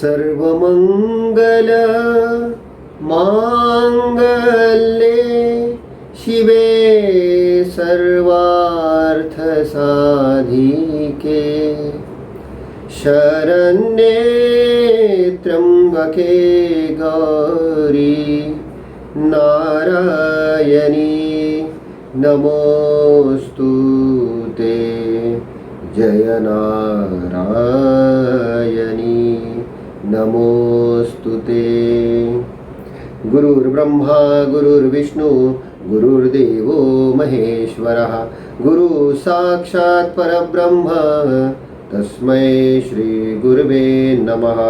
सर्वमंगल मांगल्ये शिवे सर्वार्थ साधिके शरण्ये त्र्यंबके गौरी नारायणी नमोस्तुते जय नारायणी नमोस्तुते। गुरुर्ब्रह्मा गुरुर्विष्णु गुरुर्देवो महेश्वरः गुरु साक्षात् परब्रह्म तस्मै श्री गुरुवे नमः।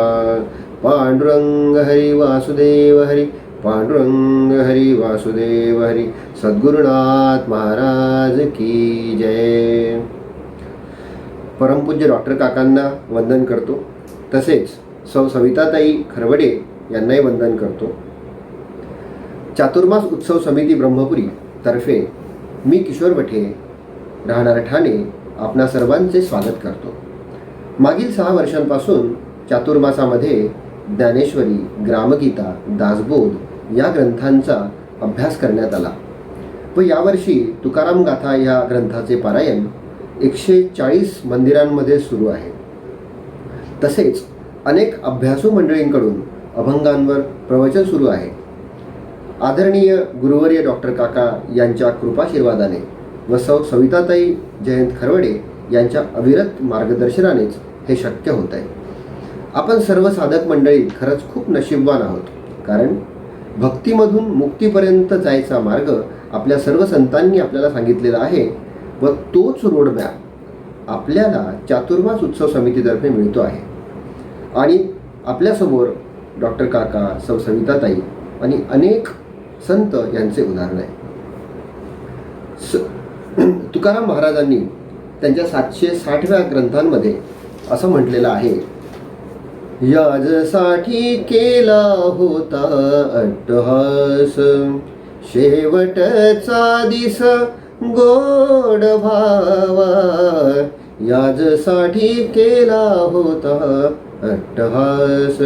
पांडुरंग हरि वासुदेव हरि पांडुरंग हरि वासुदेव हरि। सद्गुरुनाथ महाराज की जय। परमपूज्य डॉक्टर काकांना वंदन करतो, तसेच सौ सविताताई खरवडे यांनाही वंदन करतो। चातुर्मास उत्सव समिती ब्रह्मपुरी तर्फे मी किशोर वठे राहणार ठाणे आपणा सर्वांचे स्वागत करतो। मागील 6 वर्षांपासून चातुर्मासामध्ये ज्ञानेश्वरी, ग्रामगीता, दासबोध या ग्रंथांचा अभ्यास करण्यात आला व यावर्षी तुकाराम गाथा या ग्रंथाचे पारायण 140 मंदिरांमध्ये सुरू आहे। तसेच अनेक अभ्यासू मंडळींकडून अभंगांवर प्रवचन सुरू आहे। आदरणीय गुरुवर्य डॉक्टर काका यांच्या कृपाशीर्वादाने व सौ सविताताई जयंत खरवडे यांच्या अविरत मार्गदर्शनानेच हे शक्य होत आहे। आपण सर्व साधक मंडळी खरंच खूप नशीबवान आहोत, कारण भक्तीमधून मुक्तीपर्यंत जायचा मार्ग आपल्या सर्व संतांनी आपल्याला सांगितलेला आहे व तोच रोडमॅप आपल्याला चातुर्मास उत्सव समितीतर्फे मिळतो आहे। आणि आपल्यासमोर डॉक्टर काका, सौ सविताताई आणि अनेक संत यांचे उदाहरण आहे। तुकाराम महाराजांनी त्यांच्या 760व्या ग्रंथांमध्ये असं म्हटलेलं आहे, याजसाठी केला होता अट्टहास शेवटचा दिस गोड भावा, याजसाठी केला होता अट्टहास।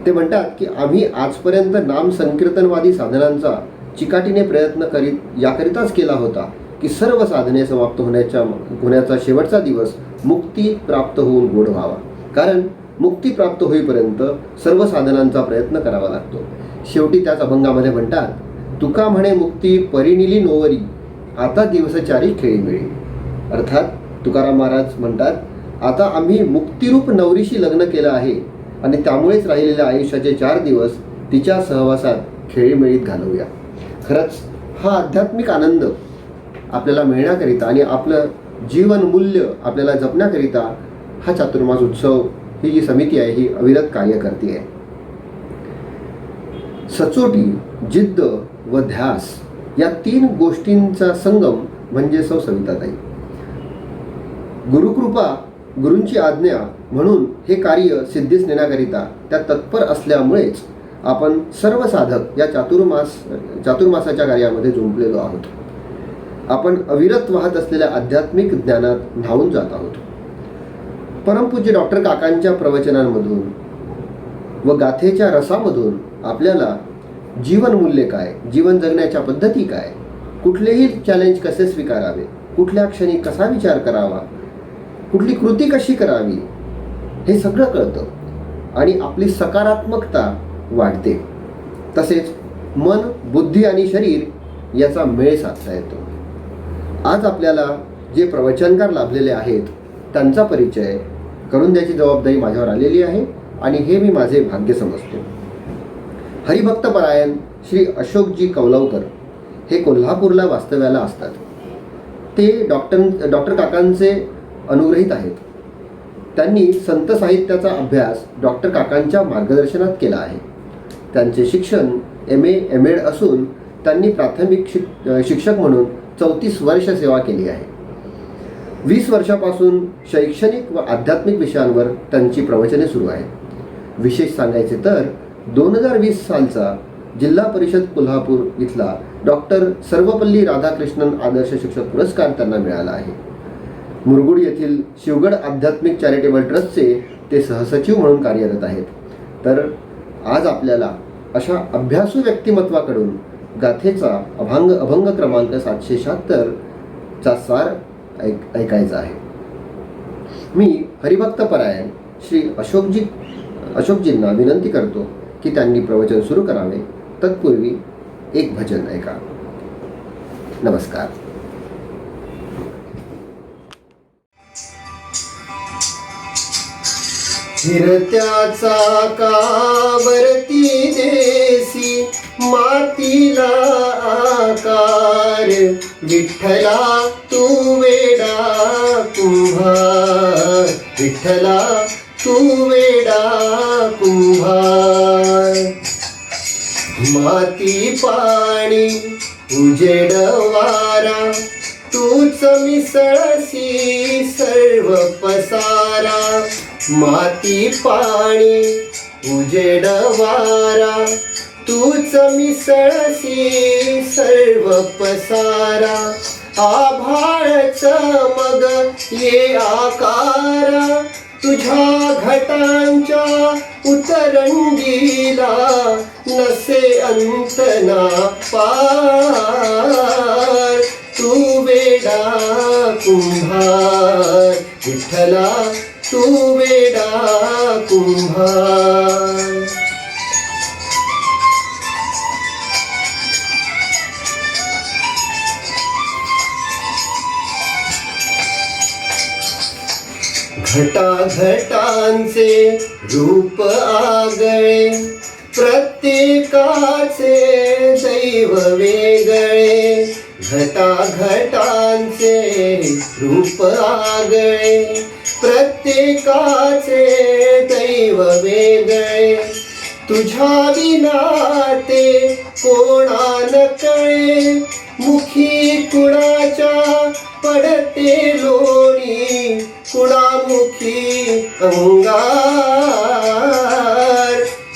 ते म्हणतात की आम्ही आजपर्यंत नाम संकीर्तनवादी साधनांचा चिकाटीने प्रयत्न याकरिताच केला होता की सर्व साधने समाप्त होण्याचा शेवटचा दिवस मुक्ती प्राप्त होऊन गोड व्हावा। कारण मुक्ती प्राप्त होईपर्यंत सर्व साधनांचा प्रयत्न करावा लागतो। शेवटी त्याच अभंगामध्ये म्हणतात, तुका म्हणे मुक्ती परिनिली नोवरी आता दिवसचारी खेळी मिळी। अर्थात तुकाराम महाराज म्हणतात, आता आम्ही मुक्तिरूप नवरीशी लग्न केलं आहे आणि त्यामुळेच राहिलेल्या आयुष्याचे 4 दिवस तिच्या सहवासात खेळीमेळीत घालवूया। खरंच हा आध्यात्मिक आनंद आपल्याला मिळण्याकरिता आणि आपलं जीवन मूल्य आपल्याला जपण्याकरिता हा चातुर्मास उत्सव ही जी समिती आहे ही अविरत कार्य करते आहे। सचोटी, जिद्द व ध्यास या 3 गोष्टींचा संगम म्हणजे सौ सविताताई। गुरुकृपा, गुरूंची आज्ञा म्हणून हे कार्य सिद्धीस नेण्याकरिता त्या तत्पर असल्यामुळेच आपण सर्व साधक या चातुर्मासाच्या कार्यामध्ये जुंपलेलो आहोत। आपण अविरत वाहत असलेल्या आध्यात्मिक ज्ञानात न्हावून जात आहोत। परमपूज्य डॉक्टर काकांच्या प्रवचनांमधून व गाथेच्या रसामधून आपल्याला जीवन मूल्य काय, जीवन जगण्याच्या पद्धती काय, कुठलेही चॅलेंज कसे स्वीकारावे, कुठल्या क्षणी कसा विचार करावा, कुठली कृती कशी करावी हे सगळं कळतं आणि आपली सकारात्मकता वाढते। तसेच मन, बुद्धी आणि शरीर याचा मेळ साधता येतो। आज आपल्याला जे प्रवचनकार लाभलेले आहेत त्यांचा परिचय करून द्यायची जबाबदारी माझ्यावर आलेली आहे आणि हे मी माझे भाग्य समजतो। हरिभक्तपरायण श्री अशोकजी कौलवकर हे कोल्हापूरला वास्तव्याला असतात। ते डॉक्टर काकांचे अनुग्रहित आहेत। त्यांनी संत साहित्याचा अभ्यास डॉक्टर काकांच्या मार्गदर्शनात केला आहे। त्यांचे शिक्षण MA MAd असून त्यांनी प्राथमिक शिक्षक म्हणून 34 वर्ष सेवा केली आहे। 20 वर्षापासून शैक्षणिक व आध्यात्मिक विषयांवर त्यांची प्रवचने सुरू आहेत। विशेष सांगायचे तर 2020 सालचा जिल्हा परिषद कोल्हापूर इथला डॉक्टर सर्वपल्ली राधाकृष्णन आदर्श शिक्षक पुरस्कार त्यांना मिळाला आहे। मुरगुड येथील शिवगड आध्यात्मिक चॅरिटेबल ट्रस्टचे ते सहसचिव म्हणून कार्यरत आहेत. तर आज आपल्याला अशा अभ्यासू व्यक्तिमत्वाकडून गाथेचा अभंग क्रमांक 776 चा सार ऐकायचा आहे. मी हरिभक्तपरायण श्री अशोकजींना विनंती करतो की त्यांनी प्रवचन सुरू करावे. तत्पूर्वी एक भजन ऐका. नमस्कार. फिरत्याचा कावरती देसी मातीला आकार, विठ्ठला तू वेडा कुंभार, विठ्ठला तू वेडा कुंभार. माती पाणी उजेड वारा, तूच मिसळसी सर्व पसारा. माती पाणी उजेड वारा, तूच मिसळसी सर्व पसारा. आभाळच मग ये आकारा, तुझ्या घटांच्या उतरंडीला नसे अंत ना पार. तू वेडा कुंभार, विठ्ठला तू वेडा कुंभार. घटाघटांचे रूप आगळे, प्रत्येकाचे दैव वेगळे. घटाघटांचे रूप आगळे, प्रत्येकाचे दैव वेगळे. तुझ्या विना ते कोणा न कळे, मुखी कुणाच्या पडते लोणी, कुणामुखी अंगार.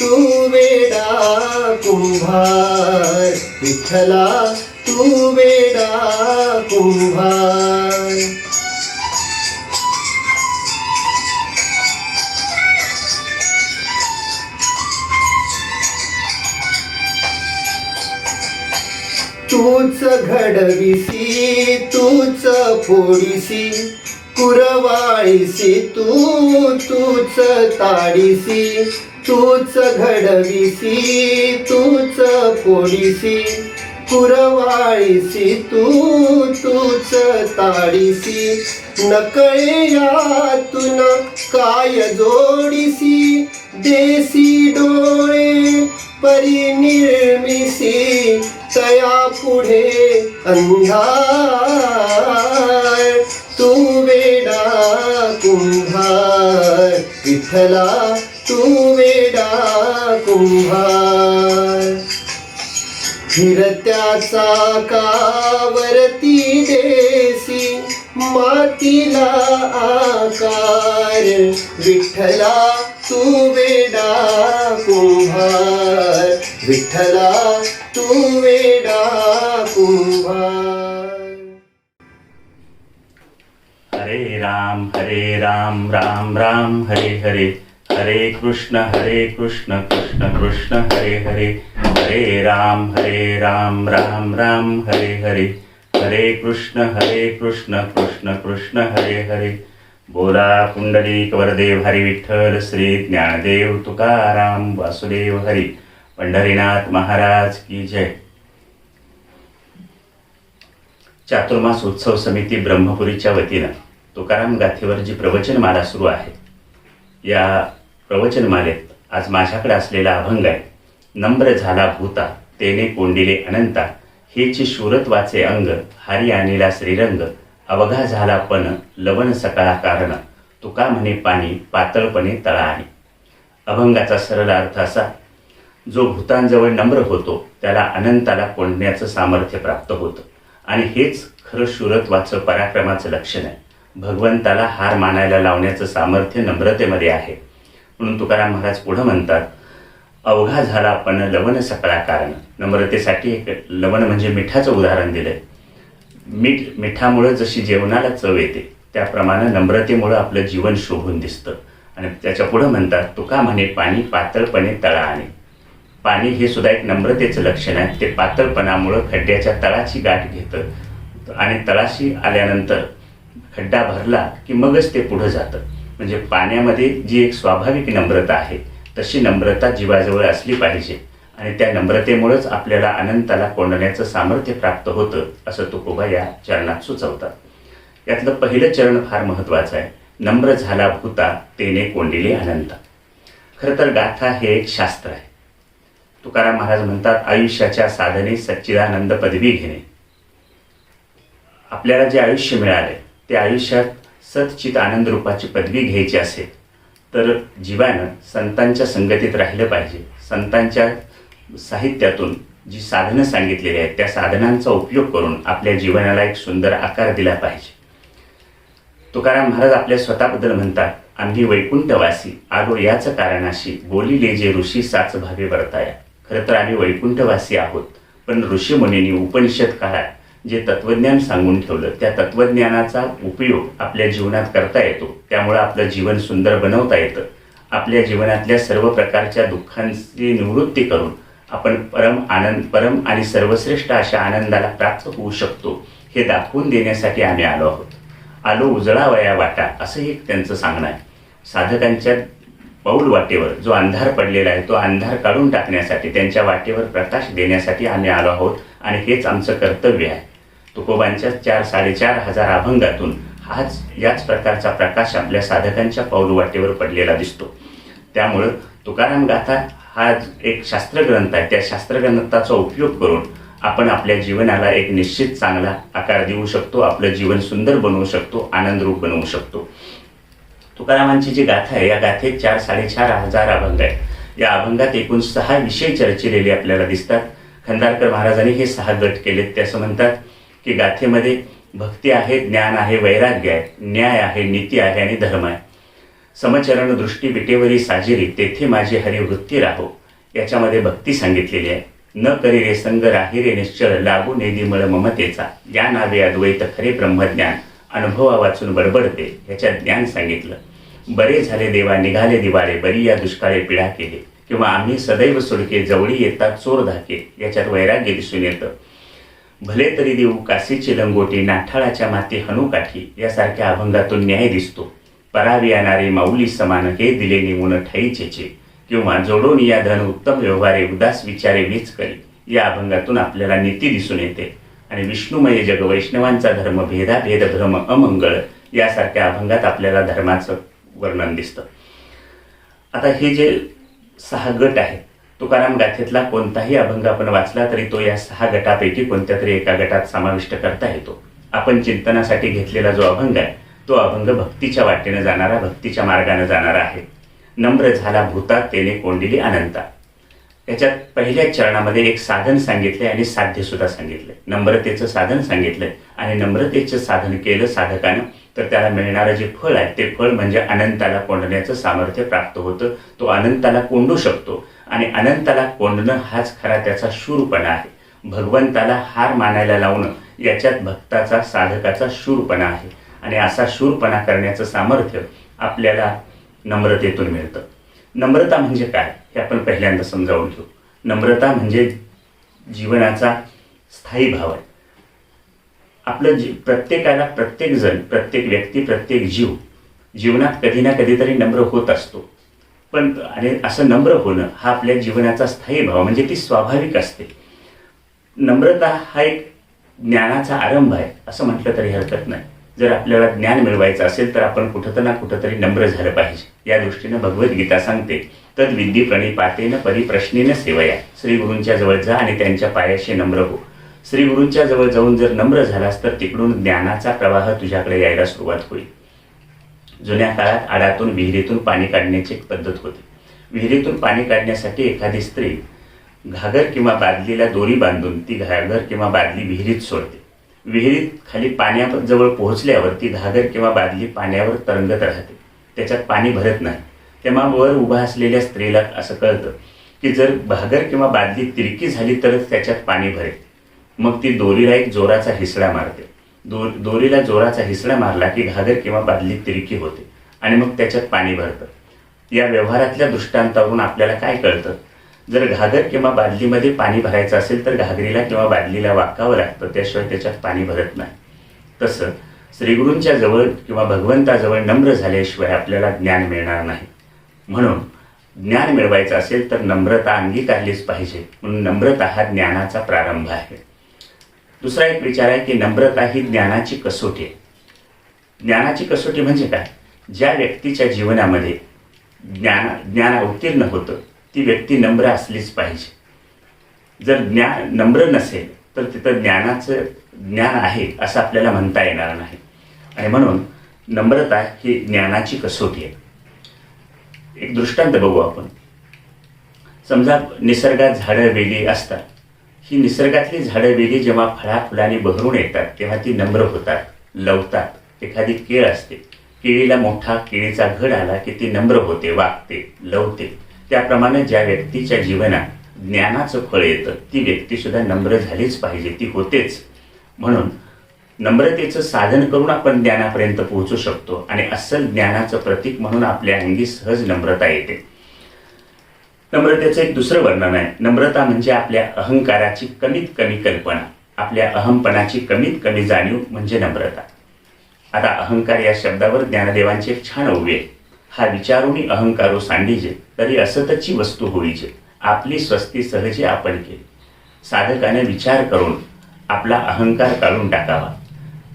तू वेडा कुंभार, विठ्ठला तू वेडा कुंभार. तूच घडविसी तूच फोडीसी, कुरवाळीसी तूच ताडीसी. तूच घडविसी तूच फोडीसी, कुरवाळीसी तूच ताडीसी. नकळे यातून काय जोडीसी, देसी डोळे परिनिर्मिसी. तया पुढे अंधार. तू वेडा कुंभार, विठ्ठला तू वेडा कुंभार. फिरत्याचा कावरती देसी मातीला आकार, विठ्ठला तू वेडा कुंभार, विठ्ठला तू वेडा कुंभार. हरे राम राम राम हरे हरे, हरे कृष्ण कृष्ण कृष्ण हरे हरे. हरे राम राम राम हरे हरे, हरे कृष्ण कृष्ण कृष्ण हरे हरे. बोला पुंडलिक वरदेव हरी विठ्ठल श्री ज्ञानदेव तुकाराम वासुदेव हरी. पंढरीनाथ महाराज की जय. चातुर्मास उत्सव समिती ब्रह्मपुरीच्या वतीनं तुकाराम गाथेवर जी प्रवचनमाला सुरू आहे, या प्रवचनमालेत आज माझ्याकडे असलेला अभंग आहे. नम्र झाला भूता तेने कोंडिले अनंता, हेची शूरत्वाचे अंग हारी आणिला श्रीरंग. अवघा झाला पण लवण सकाळा कारण, तुका म्हणे पाणी पातळपणे तळा आहे. अभंगाचा सरळ अर्थ असा, जो भूतांजवळ नम्र होतो त्याला अनंताला कोंडण्याचं सामर्थ्य प्राप्त होतं, आणि हेच खरं शूरत्वाचं पराक्रमाचं लक्षण आहे. भगवंताला हार मानायला लावण्याचं सामर्थ्य नम्रतेमध्ये आहे. म्हणून तुकाराम महाराज पुढं म्हणतात, अवघा झाला पण लवण सकळा कारण. नम्रतेसाठी एक लवण म्हणजे मिठाचं उदाहरण दिलंय. मिठामुळे जशी जेवणाला चव येते त्याप्रमाणे नम्रतेमुळे आपलं जीवन शोभून दिसतं. आणि त्याच्या पुढं म्हणतात, तुका म्हणे पाणी पातळपणे तळा आणे. पाणी हे सुद्धा एक नम्रतेचं लक्षण आहे. ते पातळपणामुळं खड्ड्याच्या तळाची गाठ घेतं आणि तळाशी आल्यानंतर खड्डा भरला की मगच ते पुढं जातं. म्हणजे पाण्यामध्ये जी एक स्वाभाविक नम्रता आहे तशी नम्रता जीवाजवळ असली पाहिजे आणि त्या नम्रतेमुळेच आपल्याला अनंताला कोंडण्याचं सामर्थ्य प्राप्त होतं, असं तुकोबा या चरणात सुचवतात. यातलं पहिलं चरण फार महत्त्वाचं आहे. नम्र झाला भूता तेने कोंडिले अनंता. खरं तर गाथा हे एक शास्त्र आहे. तुकाराम महाराज म्हणतात, आयुष्याच्या साधने सच्चिदानंद पदवी घेणे. आपल्याला जे आयुष्य मिळाले ते आयुष्यात सच्चित आनंद रूपाची पदवी घ्यायची असेल तर जीवानं संतांच्या संगतीत राहिलं पाहिजे. संतांच्या साहित्यातून जी साधनं सांगितलेली आहेत त्या साधनांचा उपयोग करून आपल्या जीवनाला एक सुंदर आकार दिला पाहिजे. तुकाराम महाराज आपल्या स्वतःबद्दल म्हणतात, आम्ही वैकुंठवासी आलो याच कारणाशी बोलिले जे ऋषी साच भावे वर्ताया. खरं तर आम्ही वैकुंठवासी आहोत, पण ऋषीमुनींनी उपनिषद काळात जे तत्वज्ञान सांगून ठेवलं त्या तत्वज्ञानाचा उपयोग आपल्या जीवनात करता येतो. त्यामुळं आपलं जीवन सुंदर बनवता येतं. आपल्या जीवनातल्या सर्व प्रकारच्या दुःखांची निवृत्ती करून आपण परम आणि सर्वश्रेष्ठ अशा आनंदाला प्राप्त होऊ शकतो हे दाखवून देण्यासाठी आम्ही आलो आहोत. आलो उजळावया वाटा, असंही एक त्यांचं सांगणं आहे. साधकांच्या पाऊल वाटेवर जो अंधार पडलेला आहे तो अंधार काढून टाकण्यासाठी, त्यांच्या वाटेवर प्रकाश देण्यासाठी आम्ही आलो आहोत आणि हेच आमचं कर्तव्य आहे. तुकोबांच्या 4,500 अभंगातून याच प्रकारचा प्रकाश आपल्या साधकांच्या पाऊल वाटेवर पडलेला दिसतो. त्यामुळं तुकाराम गाथा हा एक शास्त्रग्रंथ आहे. त्या शास्त्रग्रंथाचा उपयोग करून आपण आपल्या जीवनाला एक निश्चित चांगला आकार देऊ शकतो, आपलं जीवन सुंदर बनवू शकतो, आनंदरूप बनवू शकतो. तुकारामांची जी गाथा आहे या गाथेत 4,500 अभंग आहेत. या अभंगात एकूण 6 विषय चर्चिलेले आपल्याला दिसतात. खंदारकर महाराजांनी हे 6 गट केलेत. ते असं म्हणतात की गाथेमध्ये भक्ती आहे, ज्ञान आहे, वैराग्य आहे, न्याय आहे, नीती आहे आणि धर्म आहे. समचरण दृष्टी विटेवरी साजिरी तेथे माझी हरिवृत्ती राहो. याच्यामध्ये भक्ती सांगितलेली आहे. न करी रे संग राही रे निश्चळ लागू नेदिमळ ममतेचा या नावे अद्वैत खरे ब्रह्मज्ञान अनुभवा वाचून बडबडते ह्याच्यात ज्ञान सांगितलं. बरे झाले देवा निघाले दिवाळे बरी या दुष्काळे पिढा केले किंवा आम्ही सदैव सुडके जवळी येतात चोर धाके याच्यात वैराग्य दिसून येतं. भले तरी देऊ काशीची लंगोटी नाठाळाच्या माती हनुकाठी यासारख्या अभंगातून न्याय दिसतो. परावी येणारे माऊली समान हे दिले निमून ठाईचेचे किंवा जोडून या धन उत्तम व्यवहारे उदास विचारे वीच करी या अभंगातून आपल्याला नीती दिसून येते. आणि विष्णुमय जग वैष्णवांचा धर्म भेदाभेद भ्रम अमंगळ यासारख्या अभंगात आपल्याला धर्माचं वर्णन दिसतं. आता हे जे 6 गट आहेत, तुकाराम गाथेतला कोणताही अभंग आपण वाचला तरी तो या 6 गटापैकी कोणत्या तरी एका गटात समाविष्ट करता येतो. आपण चिंतनासाठी घेतलेला जो अभंग आहे तो अभंग भक्तीच्या वाटेनं जाणारा, भक्तीच्या मार्गाने जाणारा आहे. नम्र झाला भूता तेने कोंडिली अनंता. याच्यात पहिल्या चरणामध्ये एक साधन सांगितले आणि साध्य सुद्धा सांगितले. नम्रतेचं साधन सांगितलंय आणि नम्रतेचं साधन केलं साधकानं तर त्याला मिळणारं जे फळ आहे ते फळ म्हणजे अनंताला कोंडण्याचं सामर्थ्य प्राप्त होतं. तो अनंताला कोंडू शकतो आणि अनंताला कोंडणं हाच खरा त्याचा शूरपणा आहे. भगवंताला हार मानायला लावणं याच्यात भक्ताचा, साधकाचा शूरपणा आहे आणि असा शूरपणा करण्याचं सामर्थ्य आपल्याला नम्रतेतून मिळतं. नम्रता म्हणजे काय हे आपण पहिल्यांदा समजावून घेऊ. नम्रता म्हणजे जीवनाचा स्थायी भाव आहे. आपलं प्रत्येकाला, प्रत्येक जण, प्रत्येक व्यक्ती, प्रत्येक जीव जीवनात कधी ना कधीतरी नम्र होत असतो. पण आणि असं नम्र होणं हा आपल्या जीवनाचा स्थायी भाव म्हणजे ती स्वाभाविक असते. नम्रता हा एक ज्ञानाचा आरंभ आहे असं म्हटलं तरी हरकत नाही. जर आपल्याला ज्ञान मिळवायचं असेल तर आपण कुठंतरी नम्र झालं पाहिजे. या दृष्टीनं भगवद्गीता सांगते, तद विद्धी प्रणिपातेन परिप्रश्नेन सेवया. श्रीगुरूंच्या जवळ जा आणि त्यांच्या पायाशी नम्र हो. श्रीगुरूंच्या जवळ जाऊन जर नम्र झालास तर तिकडून ज्ञानाचा प्रवाह तुझ्याकडे यायला सुरुवात होईल. जुन्या काळात आडातून विहिरीतून पाणी काढण्याची एक पद्धत होती. विहिरीतून पाणी काढण्यासाठी एखादी स्त्री घागर किंवा बादलीला दोरी बांधून ती घागर किंवा बादली विहिरीत सोडते. विहिरीत खाली पाण्याजवळ पोहोचल्यावर ती घागर किंवा बादली पाण्यावर तरंगत राहते, त्याच्यात पाणी भरत नाही. तेव्हा वर उभा असलेल्या स्त्रीला असं कळतं की जर घागर किंवा बादली तिरकी झाली तरच त्याच्यात पाणी भरेल. मग ती दोरीला एक जोराचा हिसडा मारते. दोरीला जोराचा हिसडा मारला की घागर किंवा बादली तिरकी होते आणि मग त्याच्यात पाणी भरतं. या व्यवहारातल्या दृष्टांतावरून आपल्याला काय कळतं? जर घागर किंवा बादलीमध्ये पाणी भरायचं असेल तर घागरीला किंवा बादलीला वाकावं लागतं, त्याशिवाय त्याच्यात पाणी भरत नाही. तसं श्रीगुरूंच्या जवळ किंवा भगवंताजवळ नम्र झाल्याशिवाय आपल्याला ज्ञान मिळणार नाही. म्हणून ज्ञान मिळवायचं असेल तर नम्रता अंगीकारलीच पाहिजे. म्हणून नम्रता हा ज्ञानाचा प्रारंभ आहे. दुसरा एक विचार आहे की नम्रता ही ज्ञानाची कसोटी आहे. ज्ञानाची कसोटी म्हणजे काय? ज्या व्यक्तीच्या जीवनामध्ये ज्ञान अवतीर्ण होतं ती व्यक्ती नम्र असलीच पाहिजे. जर नम्र नसेल तर तिथं ज्ञान आहे असं आपल्याला म्हणता येणार नाही. आणि म्हणून नम्रता ही ज्ञानाची कसोटी आहे. एक दृष्टांत बघू आपण. समजा निसर्गात झाडं वेली असतात. ही निसर्गातली झाडं वेली जेव्हा फळाफुलांनी बहरून येतात तेव्हा ती नम्र होतात, लवतात. एखादी केळ असते, केळीला मोठा केळीचा घड आला की ती नम्र होते, वागते, लवते. त्याप्रमाणे ज्या व्यक्तीच्या जीवनात ज्ञानाचं फळ येतं ती व्यक्ती सुद्धा नम्र झालीच पाहिजे, ती होतेच. म्हणून नम्रतेचं साधन करून आपण ज्ञानापर्यंत पोहोचू शकतो. आणि अस्सल ज्ञानाचं प्रतीक म्हणून आपल्या अंगी सहज नम्रता येते. नम्रतेचं एक दुसरं वर्णन आहे. नम्रता म्हणजे आपल्या अहंकाराची कमीत कमी कल्पना, आपल्या अहमपणाची कमीत कमी जाणीव म्हणजे नम्रता. आता अहंकार या शब्दावर ज्ञानदेवांचे एक छान ओवी आहे. हा विचारुनी अहंकारो सांडीजे तरी असतची वस्तू होईजे, आपली स्वस्ती सहजे आपण केली. साधकाने विचार करून आपला अहंकार काढून टाकावा.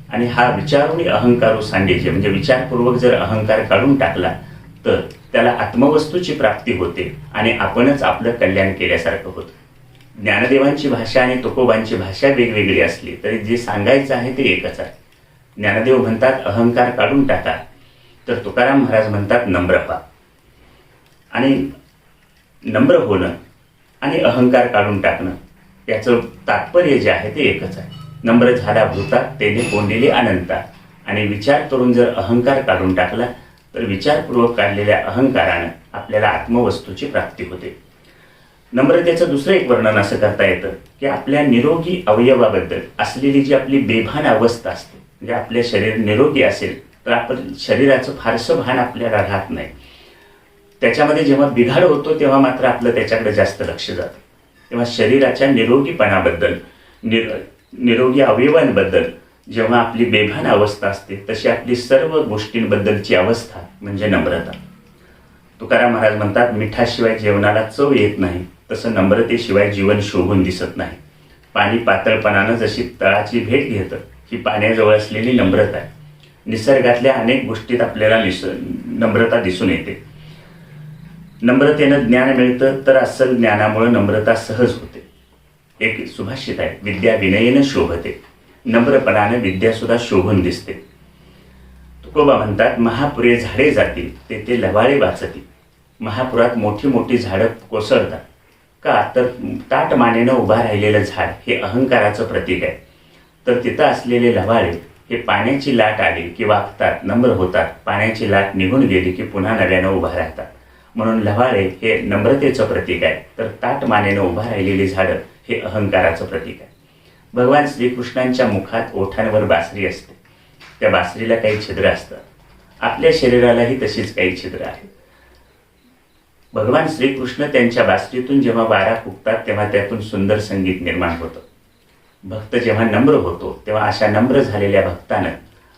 आणि हा विचारुनी अहंकारो सांडीजे म्हणजे विचारपूर्वक जर अहंकार काढून टाकला तर त्याला आत्मवस्तूची प्राप्ती होते आणि आपणच आपलं कल्याण केल्यासारखं होतं. ज्ञानदेवांची भाषा आणि तुकोबांची भाषा वेगवेगळी असली तरी जे सांगायचं आहे ते एकच आहे. ज्ञानदेव म्हणतात अहंकार काढून टाका, तर तुकाराम महाराज म्हणतात नम्र व्हा. आणि नम्र होणं आणि अहंकार काढून टाकणं याचं तात्पर्य जे आहे ते एकच आहे. नम्र झाला भूता तेने कोंडिले अनंता. आणि विचार करून जर अहंकार काढून टाकला तर विचारपूर्वक काढलेल्या अहंकारानं आपल्याला आत्मवस्तूची प्राप्ती होते. नम्रतेचं दुसरं एक वर्णन असं करता येतं की आपल्या निरोगी अवयवाबद्दल असलेली जी आपली बेभान अवस्था असते, म्हणजे आपले शरीर निरोगी असेल तर आपण शरीराचं फारसं भान आपल्याला राहत नाही. त्याच्यामध्ये जेव्हा बिघाड होतो तेव्हा मात्र आपलं त्याच्याकडे जास्त लक्ष जातं. तेव्हा शरीराच्या निरोगीपणाबद्दल, निरोगी अवयवांबद्दल जेव्हा आपली बेभान अवस्था असते तशी आपली सर्व गोष्टींबद्दलची अवस्था म्हणजे नम्रता. तुकाराम महाराज म्हणतात मिठाशिवाय जेवणाला चव येत नाही, तसं नम्रतेशिवाय जीवन शोभून दिसत नाही. पाणी पातळपणानं जशी तळाची भेट घेतं ही पाण्याजवळ असलेली नम्रता आहे. निसर्गातल्या अनेक गोष्टीत आपल्याला नम्रता दिसून येते. नम्रतेनं ज्ञान मिळतं तर अस्सल ज्ञानामुळे नम्रता सहज होते. एक सुभाषित आहे, विद्या विनयेनं शोभते, नम्रपणानं विद्यासुद्धा शोभून दिसते. तुकोबा म्हणतात महापुरे झाडे जातील ते लवाळे वाचती. महापुरात मोठी मोठी झाडं कोसळतात का? तर ताट मानेनं उभा राहिलेलं झाड हे अहंकाराचं प्रतीक आहे. तर तिथं असलेले लवाळे हे पाण्याची लाट आली की वागतात, नम्र होतात. पाण्याची लाट निघून गेली की पुन्हा नव्यानं उभा राहतात. म्हणून लवाळे हे नम्रतेचं प्रतीक आहे, तर ताट मानेनं उभा राहिलेली झाडं हे अहंकाराचं प्रतीक आहे. भगवान श्रीकृष्णांच्या मुखात ओठांवर बासरी असते. त्या बासरीला काही छिद्र असतात. आपल्या शरीरालाही तशीच काही छिद्र आहेत. भगवान श्रीकृष्ण त्यांच्या बासरीतून जेव्हा वारा फुकतात तेव्हा त्यातून सुंदर संगीत निर्माण होतं. भक्त जेव्हा नम्र होतो तेव्हा अशा नम्र झालेल्या भक्तानं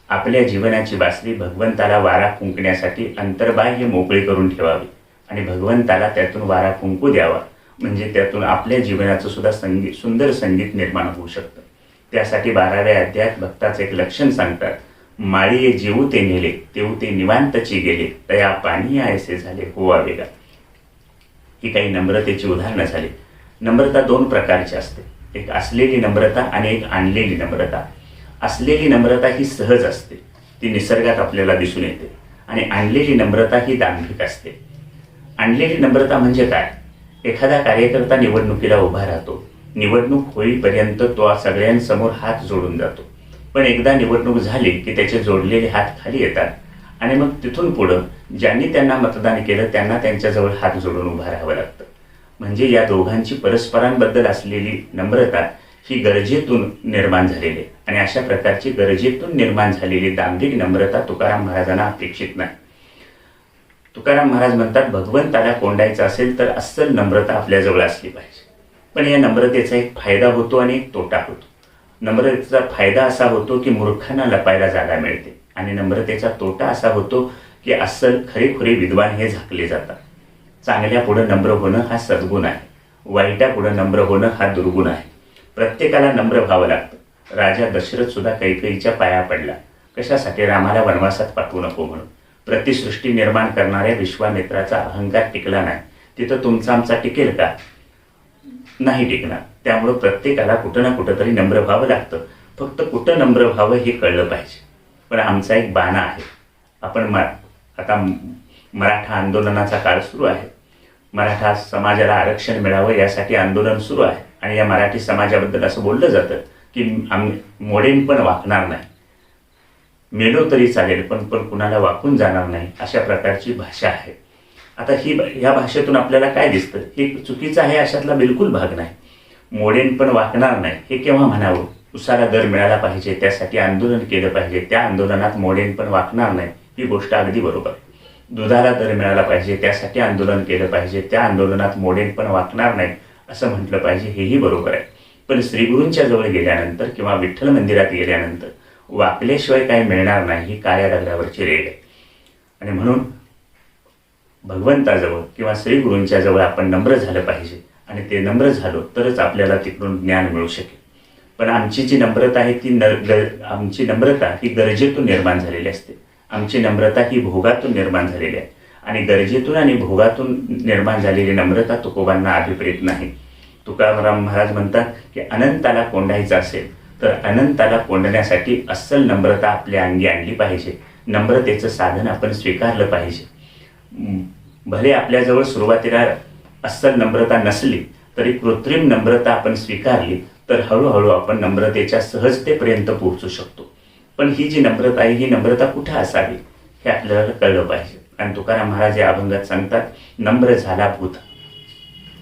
आपल्या जीवनाची बासरी भगवंताला वारा फुंकण्यासाठी अंतर्बाह्य मोकळी करून ठेवावी आणि भगवंताला त्यातून वारा फुंकू द्यावा. म्हणजे त्यातून आपल्या जीवनाचं सुद्धा सुंदर संगीत निर्माण होऊ शकतं. त्यासाठी 12व्या अध्यायात भक्ताचं एक लक्षण सांगतात, माळीये जेऊ ते नेले तेऊ ते निवांतची गेले, तया पाणी आयसे झाले होवा वेगा. ही काही नम्रतेची उदाहरणं झाली. नम्रता 2 प्रकारची असते, एक असलेली नम्रता आणि एक आणलेली नम्रता. असलेली नम्रता ही सहज असते, ती निसर्गात आपल्याला दिसून येते. आणि आणलेली नम्रता ही दांभिक असते. आणलेली नम्रता म्हणजे काय? एखादा कार्यकर्ता निवडणुकीला उभा राहतो. निवडणूक होईपर्यंत तो सगळ्यांसमोर हात जोडून जातो. पण एकदा निवडणूक झाली की त्याचे जोडलेले हात खाली येतात आणि मग तिथून पुढं ज्यांनी त्यांना मतदान केलं त्यांना त्यांच्याजवळ हात जोडून उभं राहावं लागतं. म्हणजे या दोघांची परस्परांबद्दल असलेली नम्रता ही गरजेतून निर्माण झालेली. आणि अशा प्रकारची गरजेतून निर्माण झालेली दांभिक नम्रता तुकाराम महाराजांना अपेक्षित नाही. तुकाराम महाराज म्हणतात, भगवंताला कोंडायचं असेल तर अस्सल नम्रता आपल्याजवळ असली पाहिजे. पण या नम्रतेचा एक फायदा होतो आणि एक तोटा होतो. नम्रतेचा फायदा असा होतो की मूर्खांना लपायला जागा मिळते, आणि नम्रतेचा तोटा असा होतो की अस्सल खरेखुरे विद्वान हे झाकले जातात. चांगल्या पुढं नम्र होणं हा सद्गुण आहे, वाईटा पुढं नम्र होणं हा दुर्गुण आहे. प्रत्येकाला नम्र व्हावं लागतं. राजा दशरथ सुद्धा कैकेयीच्या पाया पडला. कशासाठी? रामाला वनवासात पाठवू नको म्हणून. प्रतिसृष्टी निर्माण करणाऱ्या विश्वामित्राचा अहंकार टिकला नाही. तिथं तुमचा आमचा टिकेल का? नाही टिकणार. त्यामुळं प्रत्येकाला कुठं ना कुठं तरी नम्र व्हावं लागतं. फक्त कुठं नम्र व्हावं हे कळलं पाहिजे. पण आमचा एक बाणा आहे. आपण आता मराठा आंदोलनाचा काळ सुरू आहे. मराठा समाजाला आरक्षण मिळावं यासाठी आंदोलन सुरू आहे, आणि या मराठी समाजाबद्दल असं बोललं जातं की मोडेन पण वाकणार नाही, मेलो तरी चालेल पण पण कुणाला वाकून जाणार नाही, अशा प्रकारची भाषा आहे. आता ह्या भाषेतून आपल्याला काय दिसतं? हे चुकीचं आहे अशातला बिलकुल भाग नाही. मोडेन पण वाकणार नाही हे केव्हा म्हणावं? उसाला दर मिळाला पाहिजे, त्यासाठी आंदोलन केलं पाहिजे, त्या आंदोलनात मोडेन पण वाकणार नाही ही गोष्ट अगदी बरोबर आहे. दुधाला दर मिळाला पाहिजे, त्यासाठी आंदोलन केलं पाहिजे, त्या आंदोलनात मोडेन पण वाकणार नाही असं म्हटलं पाहिजे, हेही बरोबर आहे. पण श्रीगुरूंच्या जवळ गेल्यानंतर किंवा विठ्ठल मंदिरात गेल्यानंतर वाकल्याशिवाय काही मिळणार नाही ही काळ्या दगडावरची रेघ आहे. आणि म्हणून भगवंताजवळ किंवा श्रीगुरूंच्या जवळ आपण नम्र झालं पाहिजे, आणि ते नम्र झालो तरच आपल्याला तिकडून ज्ञान मिळू शकेल. पण आमची जी नम्रता आहे आमची नम्रता ही गरजेतून निर्माण झालेली असते. आमची नम्रता ही भोगातून निर्माण झालेली आहे, आणि गरजेतून आणि भोगातून निर्माण झालेली नम्रता तुकोबांना अभिप्रेत नाही. तुकाराम महाराज म्हणतात की अनंताला कोंडायचं असेल तर अनंताला कोंडण्यासाठी अस्सल नम्रता आपल्या अंगी आणली पाहिजे. नम्रतेचं साधन आपण स्वीकारलं पाहिजे. भले आपल्याजवळ सुरुवातीला अस्सल नम्रता नसली तरी कृत्रिम नम्रता आपण स्वीकारली तर हळूहळू आपण नम्रतेच्या सहजतेपर्यंत पोहोचू शकतो. पण ही जी नम्रता आहे ही नम्रता कुठं असावी हे आपल्याला कळलं पाहिजे. आणि तुकाराम महाराज या अभंगात सांगतात, नम्र झाला भूता.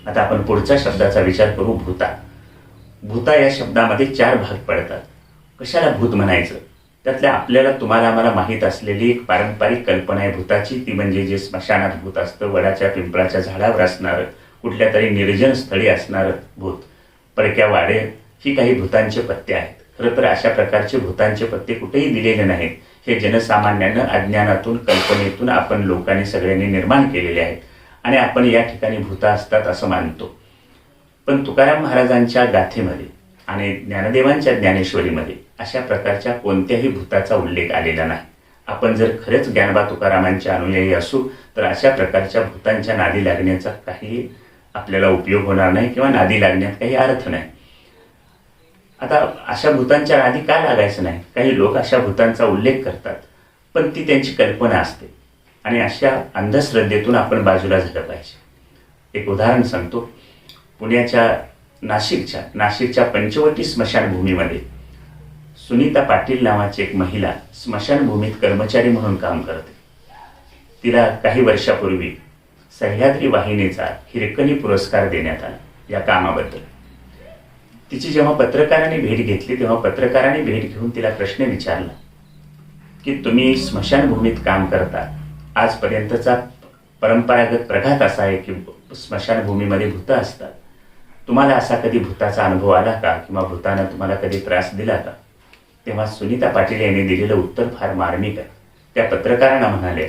आता आपण पुढच्या शब्दाचा विचार करू. भूता. भूता या शब्दामध्ये 4 भाग पडतात. कशाला भूत म्हणायचं? त्यातल्या आपल्याला तुम्हाला आम्हाला माहीत असलेली एक पारंपरिक कल्पना आहे भूताची, ती म्हणजे जे स्मशानात भूत असतं, वडाच्या पिंपळाच्या झाडावर असणारं, कुठल्या तरी निर्जन स्थळी असणारं भूत, पडक्या वाडे, ही काही भूतांचे पत्ते आहेत. खरं तर अशा प्रकारचे भूतांचे पत्ते कुठेही दिलेले नाहीत. हे जनसामान्यानं अज्ञानातून कल्पनेतून आपण लोकांनी सगळ्यांनी निर्माण केलेले आहेत, आणि आपण या ठिकाणी भूत असतात असं मानतो. पण तुकाराम महाराजांच्या गाथेमध्ये आणि ज्ञानदेवांच्या ज्ञानेश्वरीमध्ये अशा प्रकारच्या कोणत्याही भूताचा उल्लेख आलेला नाही. आपण जर खरेच ज्ञानबा तुकारामांचे अनुयायी असू तर अशा प्रकारच्या भूतांच्या नादी लागण्याचा काही आपल्याला उपयोग होणार नाही, किंवा नादी लागण्यात काही अर्थ नाही. आता अशा भूतांच्या नादी का लागायचं नाही? काही लोक अशा भूतांचा उल्लेख करतात, पण ती त्यांची कल्पना असते, आणि अशा अंधश्रद्धेतून आपण बाजूला झालं पाहिजे. एक उदाहरण सांगतो. पुण्याच्या नाशिकच्या पंचवटी स्मशानभूमीमध्ये सुनीता पाटील नावाची एक महिला स्मशानभूमीत कर्मचारी म्हणून काम करते. तिला काही वर्षापूर्वी सह्याद्री वाहिनीचा हिरकणी पुरस्कार देण्यात आला या कामाबद्दल. तिची जेव्हा पत्रकारांनी भेट घेतली तेव्हा पत्रकारांनी भेट घेऊन तिला प्रश्न विचारला की तुम्ही स्मशानभूमीत काम करता, आजपर्यंतचा परंपरागत प्रघात असा आहे की स्मशानभूमीमध्ये भूतं असतात. तुम्हाला असा कधी भूताचा अनुभव आला का, किंवा भूतानं तुम्हाला कधी त्रास दिला का? तेव्हा सुनीता पाटील यांनी दिलेलं उत्तर फार मार्मिक आहे. त्या पत्रकारांना म्हणाले,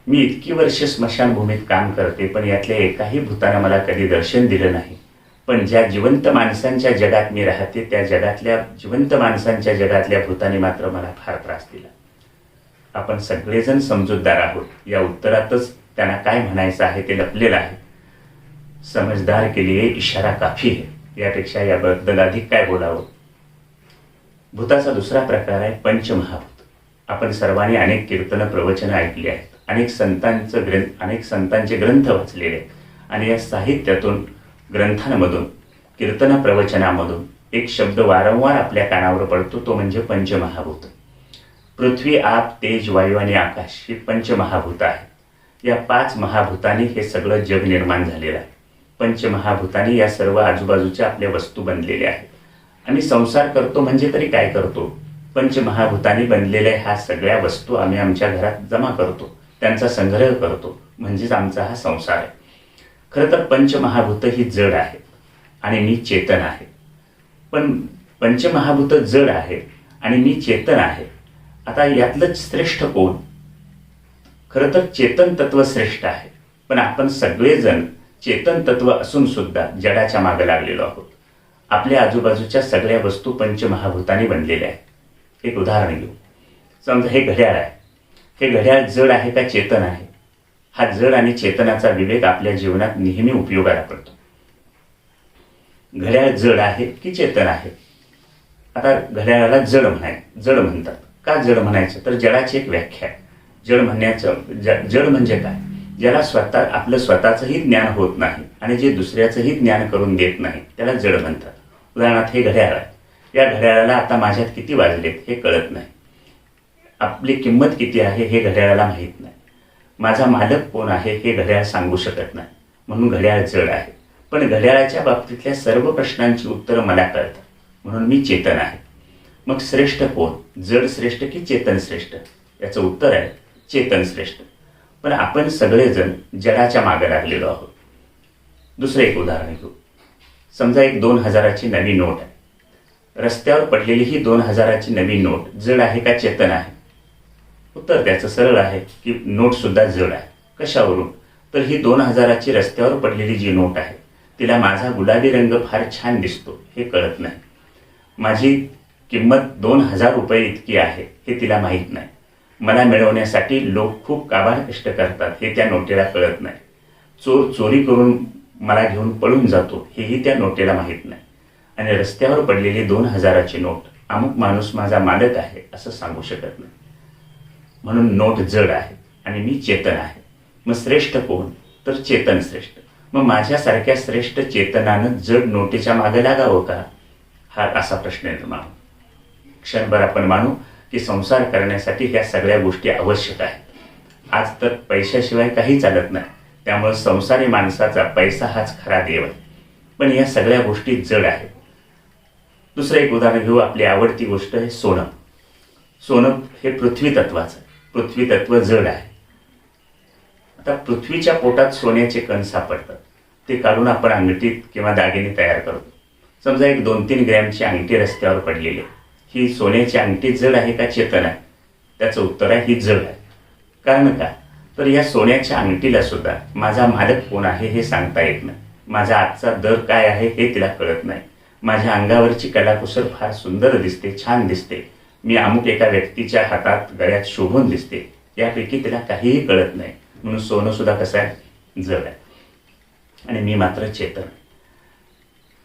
मी इतकी वर्ष स्मशानभूमीत काम करते पण यातल्या एकाही भूतानं मला कधी दर्शन दिलं नाही. पण ज्या जिवंत माणसांच्या जगात मी राहते त्या जगातल्या जिवंत माणसांच्या जगातल्या भूताने मात्र मला फार त्रास दिला. आपण सगळेजण समजूतदार आहोत. या उत्तरातच त्यांना काय म्हणायचं आहे ते लपलेलं आहे. समजदार के लिए इशारा काफी है. यापेक्षा याबद्दल अधिक काय बोलावं. भूताचा दुसरा प्रकार आहे पंचमहाभूत. आपण सर्वांनी अनेक कीर्तन प्रवचनं ऐकली आहेत, अनेक संतांचे ग्रंथ वाचलेले आहेत, आणि या साहित्यातून ग्रंथांमधून कीर्तन प्रवचनामधून एक शब्द वारंवार आपल्या कानावर पडतो, तो म्हणजे पंचमहाभूत. पृथ्वी, आप, तेज, वायू आणि आकाश ही पंचमहाभूत आहेत. या 5 महाभूतांनी हे सगळं जग निर्माण झालेलं आहे. पंचमहाभूतांनी या सर्व आजूबाजूच्या आपल्या वस्तू बनलेल्या आहेत. आम्ही संसार करतो म्हणजे तरी काय करतो? पंचमहाभूतांनी बनलेल्या ह्या सगळ्या वस्तू आम्ही आमच्या घरात जमा करतो. त्यांचा संग्रह करतो, म्हणजेच आमचा हा संसार आहे. खरं तर पंचमहाभूत ही जड आहेत आणि मी चेतन आहे. पण पंचमहाभूत जड आहेत आणि मी चेतन आहे. आता यातलं श्रेष्ठ कोण? खरं तर चेतन तत्व श्रेष्ठ आहे. पण आपण सगळेजण चेतन तत्व असून सुद्धा जडाच्या मागे लागलेलो आहोत. आपल्या आजूबाजूच्या सगळ्या वस्तू पंचमहाभूतांनी बनलेल्या आहेत. एक उदाहरण घेऊ. समजा हे घड्याळ आहे. हे घड्याळ जड आहे का चेतन आहे? हा जड आणि चेतनाचा विवेक आपल्या जीवनात नेहमी उपयोगाला पडतो. घड्याळ जड आहे की चेतन आहे? आता घड्याळाला जड म्हणतात. का जड म्हणायचं? तर जडाची एक व्याख्या आहे. जड म्हणजे काय? ज्याला आपलं स्वतःचंही ज्ञान होत नाही आणि जे दुसऱ्याचंही ज्ञान करून देत नाही त्याला जड म्हणतात. उदाहरणार्थ हे घड्याळ आहे. या घड्याळाला आता माझ्यात किती वाजलेत हे कळत नाही. आपली किंमत किती आहे हे घड्याळाला माहीत नाही. माझा मालक कोण आहे हे घड्याळ सांगू शकत नाही. म्हणून घड्याळ जड आहे. पण घड्याळाच्या बाबतीतल्या सर्व प्रश्नांची उत्तरं मला कळतात. म्हणून मी चेतन आहे. मग श्रेष्ठ कोण? जड श्रेष्ठ की चेतन श्रेष्ठ? याचं उत्तर आहे चेतन श्रेष्ठ. पण आपण सगळेजण जडाच्या मागे लागलेलो आहोत. दुसरं एक उदाहरण घेऊ. समजा एक 2000ची नवी नोट आहे. रस्त्यावर पडलेली ही 2000ची नवी नोट जड आहे का चेतन आहे? उत्तर त्याचं सरळ आहे की नोट सुद्धा जड आहे. कशावरून? तर ही 2000ची रस्त्यावर पडलेली जी नोट आहे तिला माझा गुलाबी रंग फार छान दिसतो हे कळत नाही. माझी किंमत 2000 रुपये इतकी आहे हे तिला माहीत नाही. मला मिळवण्यासाठी लोक खूप काबाड कष्ट करतात हे त्या नोटेला कळत नाही. चोर चोरी करून मला घेऊन पळून जातो हेही त्या नोटेला माहीत नाही. आणि रस्त्यावर पडलेली 2000ची नोट अमुक माणूस माझा मालक आहे असं सांगू शकत नाही. म्हणून नोट जड आहे आणि मी चेतन आहे. मग श्रेष्ठ कोण? तर चेतन श्रेष्ठ. मग माझ्यासारख्या श्रेष्ठ चेतनानं जड नोटेच्या मागे लागावं का? हा असा प्रश्न निर्माण. क्षणभर आपण मानू की संसार करण्यासाठी ह्या सगळ्या गोष्टी आवश्यक आहेत. आज तर पैशाशिवाय काही चालत नाही. त्यामुळे संसारी माणसाचा पैसा हाच खरा देव आहे. पण या सगळ्या गोष्टी जड आहेत. दुसरं एक उदाहरण घेऊ. आपली आवडती गोष्ट आहे सोनं. सोनं हे पृथ्वी तत्वाचं आहे. पृथ्वी तत्व जड आहे. आता पृथ्वीच्या पोटात सोन्याचे कण सापडतात. ते काढून आपण अंगठीत किंवा दागिने तयार करतो. समजा एक 2-3 ग्रॅमची अंगठी रस्त्यावर पडलेली आहे. ही सोन्याची अंगठी जड आहे का चेतन आहे? त्याचं उत्तर आहे ही जड आहे. कारण का? तर या सोन्याच्या अंगठीला सुद्धा माझा मालक कोण आहे हे सांगता येत नाही. माझा आजचा दर काय आहे हे तिला कळत नाही. माझ्या अंगावरची कलाकुसर फार सुंदर दिसते, छान दिसते. मी अमुक एका व्यक्तीच्या हातात गळ्यात शोभून दिसते. यापैकी तिला काहीही कळत नाही. म्हणून सोनं सुद्धा कसं आहे? जड आहे. आणि मी मात्र चेतन.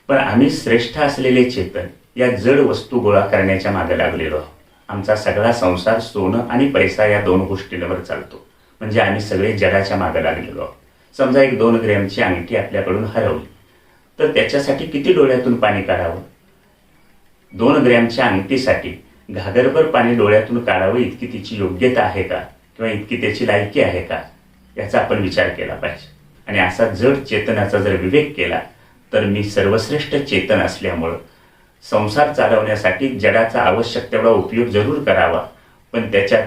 पण आम्ही श्रेष्ठ असलेले चेतन या जड वस्तू गोळा करण्याच्या मागे लागलेलो आहोत. आमचा सगळा संसार सोनं आणि पैसा या 2 गोष्टींवर चालतो. म्हणजे आम्ही सगळे जडाच्या मागे लागलेलो आहोत. समजा एक 2 ग्रॅमची अंगठी आपल्याकडून हरवली तर त्याच्यासाठी किती डोळ्यातून पाणी काढावं? 2 ग्रॅमच्या अंगठीसाठी घागरभर पाणी डोळ्यातून काढावं इतकी तिची योग्यता आहे का? किंवा इतकी त्याची लायकी आहे का? याचा आपण विचार केला पाहिजे. आणि असा जड चेतनाचा जर विवेक केला तर मी सर्वश्रेष्ठ चेतन असल्यामुळं संसार चालवण्यासाठी जडाचा आवश्यक तेवढा उपयोग जरूर करावा. पण त्याच्यात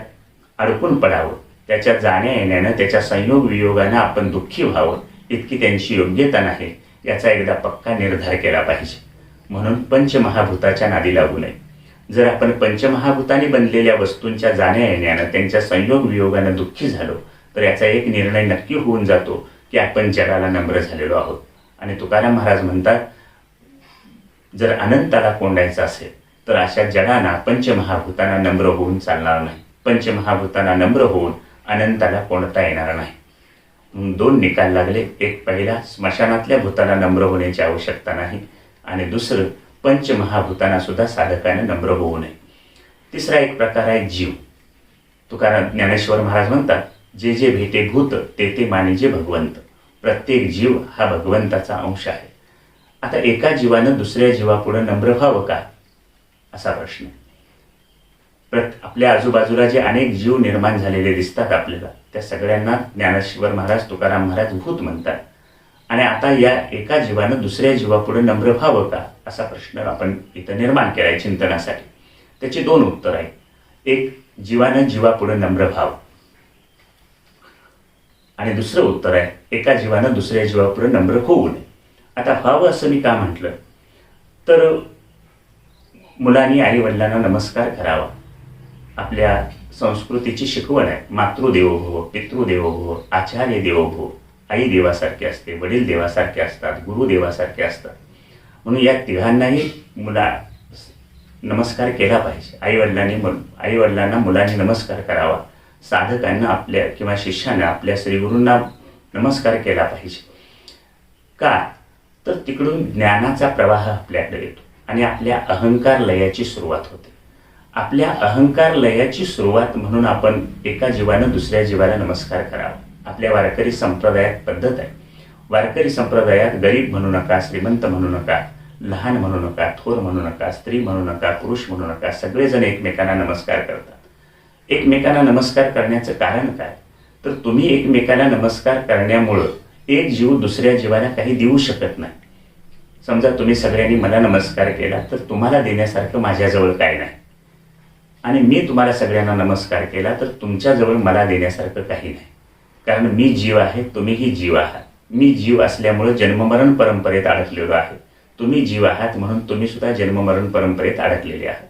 अडकून पडावं. त्याच्या जाण्या येण्यानं, त्याच्या संयोग वियोगानं आपण दुःखी व्हावं इतकी त्यांची योग्यता नाही याचा एकदा पक्का निर्धार केला पाहिजे. म्हणून पंचमहाभूताच्या नादी लागू नये. जर आपण पंचमहाभूतांनी बनलेल्या वस्तूंच्या जाण्या येण्यानं, त्यांच्या संयोग वियोगानं दुःखी झालो तर याचा एक निर्णय नक्की होऊन जातो की आपण जगाला नम्र झालेलो आहोत. आणि तुकाराम महाराज म्हणतात, जर अनंताला कोंडायचं असेल तर अशा जगांना, पंचमहाभूतांना नम्र होऊन चालणार नाही. पंचमहाभूतांना नम्र होऊन अनंताला कोणता येणार नाही. 2 निकाल लागले. एक पहिला, स्मशानातल्या भूतांना नम्र होण्याची आवश्यकता नाही. आणि दुसरं, पंचमहाभूतांना सुद्धा साधकाने नम्र होऊ नये. तिसरा एक प्रकार आहे जीव. तुकाराम ज्ञानेश्वर महाराज म्हणतात, जे जे भेटे भूत ते ते मानिजे भगवंत. प्रत्येक जीव हा भगवंताचा अंश आहे. आता एका जीवानं दुसऱ्या जीवापुढे नम्र व्हावं का? असा प्रश्न. आपल्या आजूबाजूला जे अनेक जीव निर्माण झालेले दिसतात आपल्याला, त्या सगळ्यांना ज्ञानेश्वर महाराज, तुकाराम महाराज भूत म्हणतात. आणि आता या एका जीवानं दुसऱ्या जीवापुढे नम्र व्हावं का असा प्रश्न आपण इथं निर्माण केलाय चिंतनासाठी. त्याची 2 उत्तर आहेत. एक, जीवानं जीवापुढे नम्र व्हावं. आणि दुसरं उत्तर आहे, एका जीवानं दुसऱ्या जीवापुढे नम्र होऊ नये. आता व्हावं असं मी का म्हटलं, तर मुलांनी आई वडिलांना नमस्कार करावा. आपल्या संस्कृतीची शिकवण आहे, मातृदेवो भव, पितृदेवो भव, आचार्य देवो भव. आई देवासारखी असते, वडील देवासारखे असतात, गुरु देवासारखे असतात. म्हणून या तिघांनाही नमस्कार केला पाहिजे. आई वडिलांना मुलांनी नमस्कार करावा. साधकांना आपल्या किंवा शिष्यानं आपल्या श्रीगुरूंना नमस्कार केला पाहिजे. का, तर तिकडून ज्ञानाचा प्रवाह आपल्याकडे येतो आणि आपल्या अहंकार लयाची सुरुवात होते. आपल्या अहंकार लयाची सुरुवात म्हणून आपण एका जीवानं दुसऱ्या जीवाला नमस्कार करावा. आपल्या वारकरी संप्रदायात पद्धत आहे. वारकरी संप्रदायात गरीब म्हणू नका, श्रीमंत म्हणू नका, लहान म्हणू नका, थोर म्हणू नका, स्त्री म्हणू नका, पुरुष म्हणू नका, सगळेजण एकमेकांना नमस्कार करतात. एकमेकांना नमस्कार करण्याचं कारण काय, तर तुम्ही एकमेकाला नमस्कार करण्यामुळं एक जीव दुसऱ्या जीवाला काही देऊ शकत नाही. समजा तुम्ही सगळ्यांनी मला नमस्कार केला, तर तुम्हाला देण्यासारखं माझ्याजवळ काय नाही, आणि मी तुम्हाला सगळ्यांना नमस्कार केला तर तुमच्याजवळ मला देण्यासारखं काही नाही. कारण मी जीव आहे, तुम्हीही जीव आहात. मी जीव असल्यामुळं जन्ममरण परंपरेत अडकलेलो आहे. तुम्ही जीव आहात म्हणून तुम्ही सुद्धा जन्ममरण परंपरेत अडकलेले आहात.